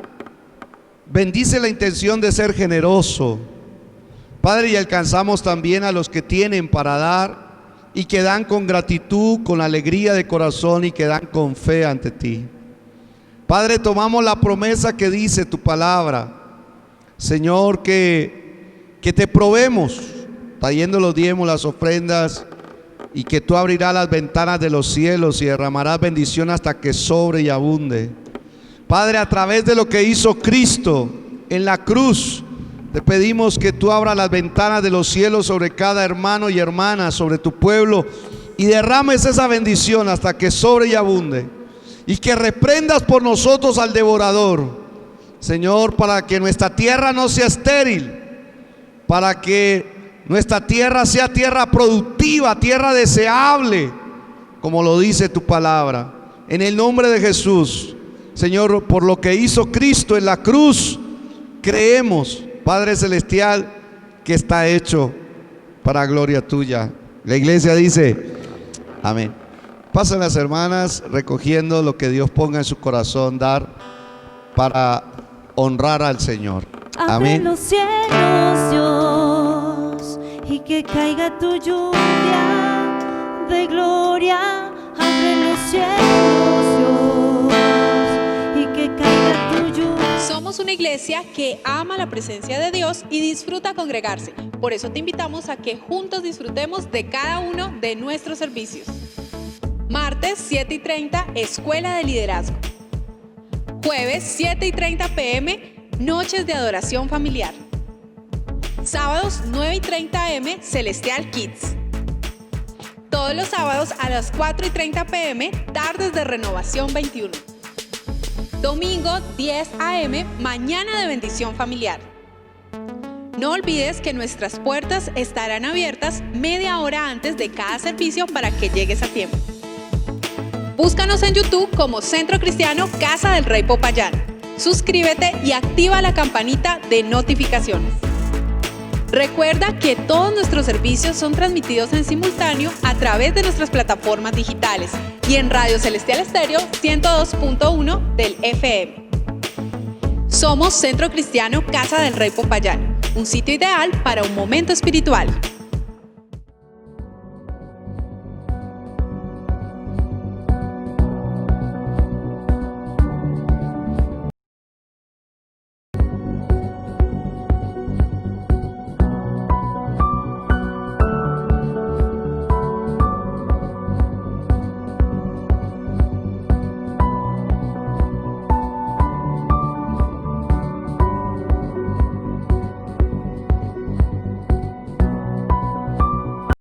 bendice la intención de ser generoso, Padre, y alcanzamos también a los que tienen para dar y que dan con gratitud, con alegría de corazón y que dan con fe ante ti. Padre, tomamos la promesa que dice tu palabra, Señor, que te probemos, trayendo los diezmos, las ofrendas, y que tú abrirás las ventanas de los cielos y derramarás bendición hasta que sobre y abunde. Padre, a través de lo que hizo Cristo en la cruz, te pedimos que tú abras las ventanas de los cielos sobre cada hermano y hermana, sobre tu pueblo, y derrames esa bendición hasta que sobre y abunde, y que reprendas por nosotros al devorador, Señor, para que nuestra tierra no sea estéril, para que nuestra tierra sea tierra productiva, tierra deseable, como lo dice tu palabra. En el nombre de Jesús, Señor, por lo que hizo Cristo en la cruz, creemos, Padre Celestial, que está hecho para gloria tuya. La iglesia dice, amén. Pasen las hermanas recogiendo lo que Dios ponga en su corazón dar para honrar al Señor. Abre Amén. los cielos, Dios, y que caiga tu lluvia de gloria. Abre los cielos, Dios, y que caiga tu lluvia. Somos una iglesia que ama la presencia de Dios y disfruta congregarse. Por eso te invitamos a que juntos disfrutemos de cada uno de nuestros servicios. Martes 7:30, Escuela de Liderazgo. Jueves 7:30 p.m, Noches de Adoración Familiar. Sábados 9:30 am, Celestial Kids. Todos los sábados a las 4:30 p.m, Tardes de Renovación 21. Domingo 10 a.m, Mañana de Bendición Familiar. No olvides que nuestras puertas estarán abiertas media hora antes de cada servicio para que llegues a tiempo. Búscanos en YouTube como Centro Cristiano Casa del Rey Popayán. Suscríbete y activa la campanita de notificaciones. Recuerda que todos nuestros servicios son transmitidos en simultáneo a través de nuestras plataformas digitales y en Radio Celestial Estéreo 102.1 del FM. Somos Centro Cristiano Casa del Rey Popayán, un sitio ideal para un momento espiritual.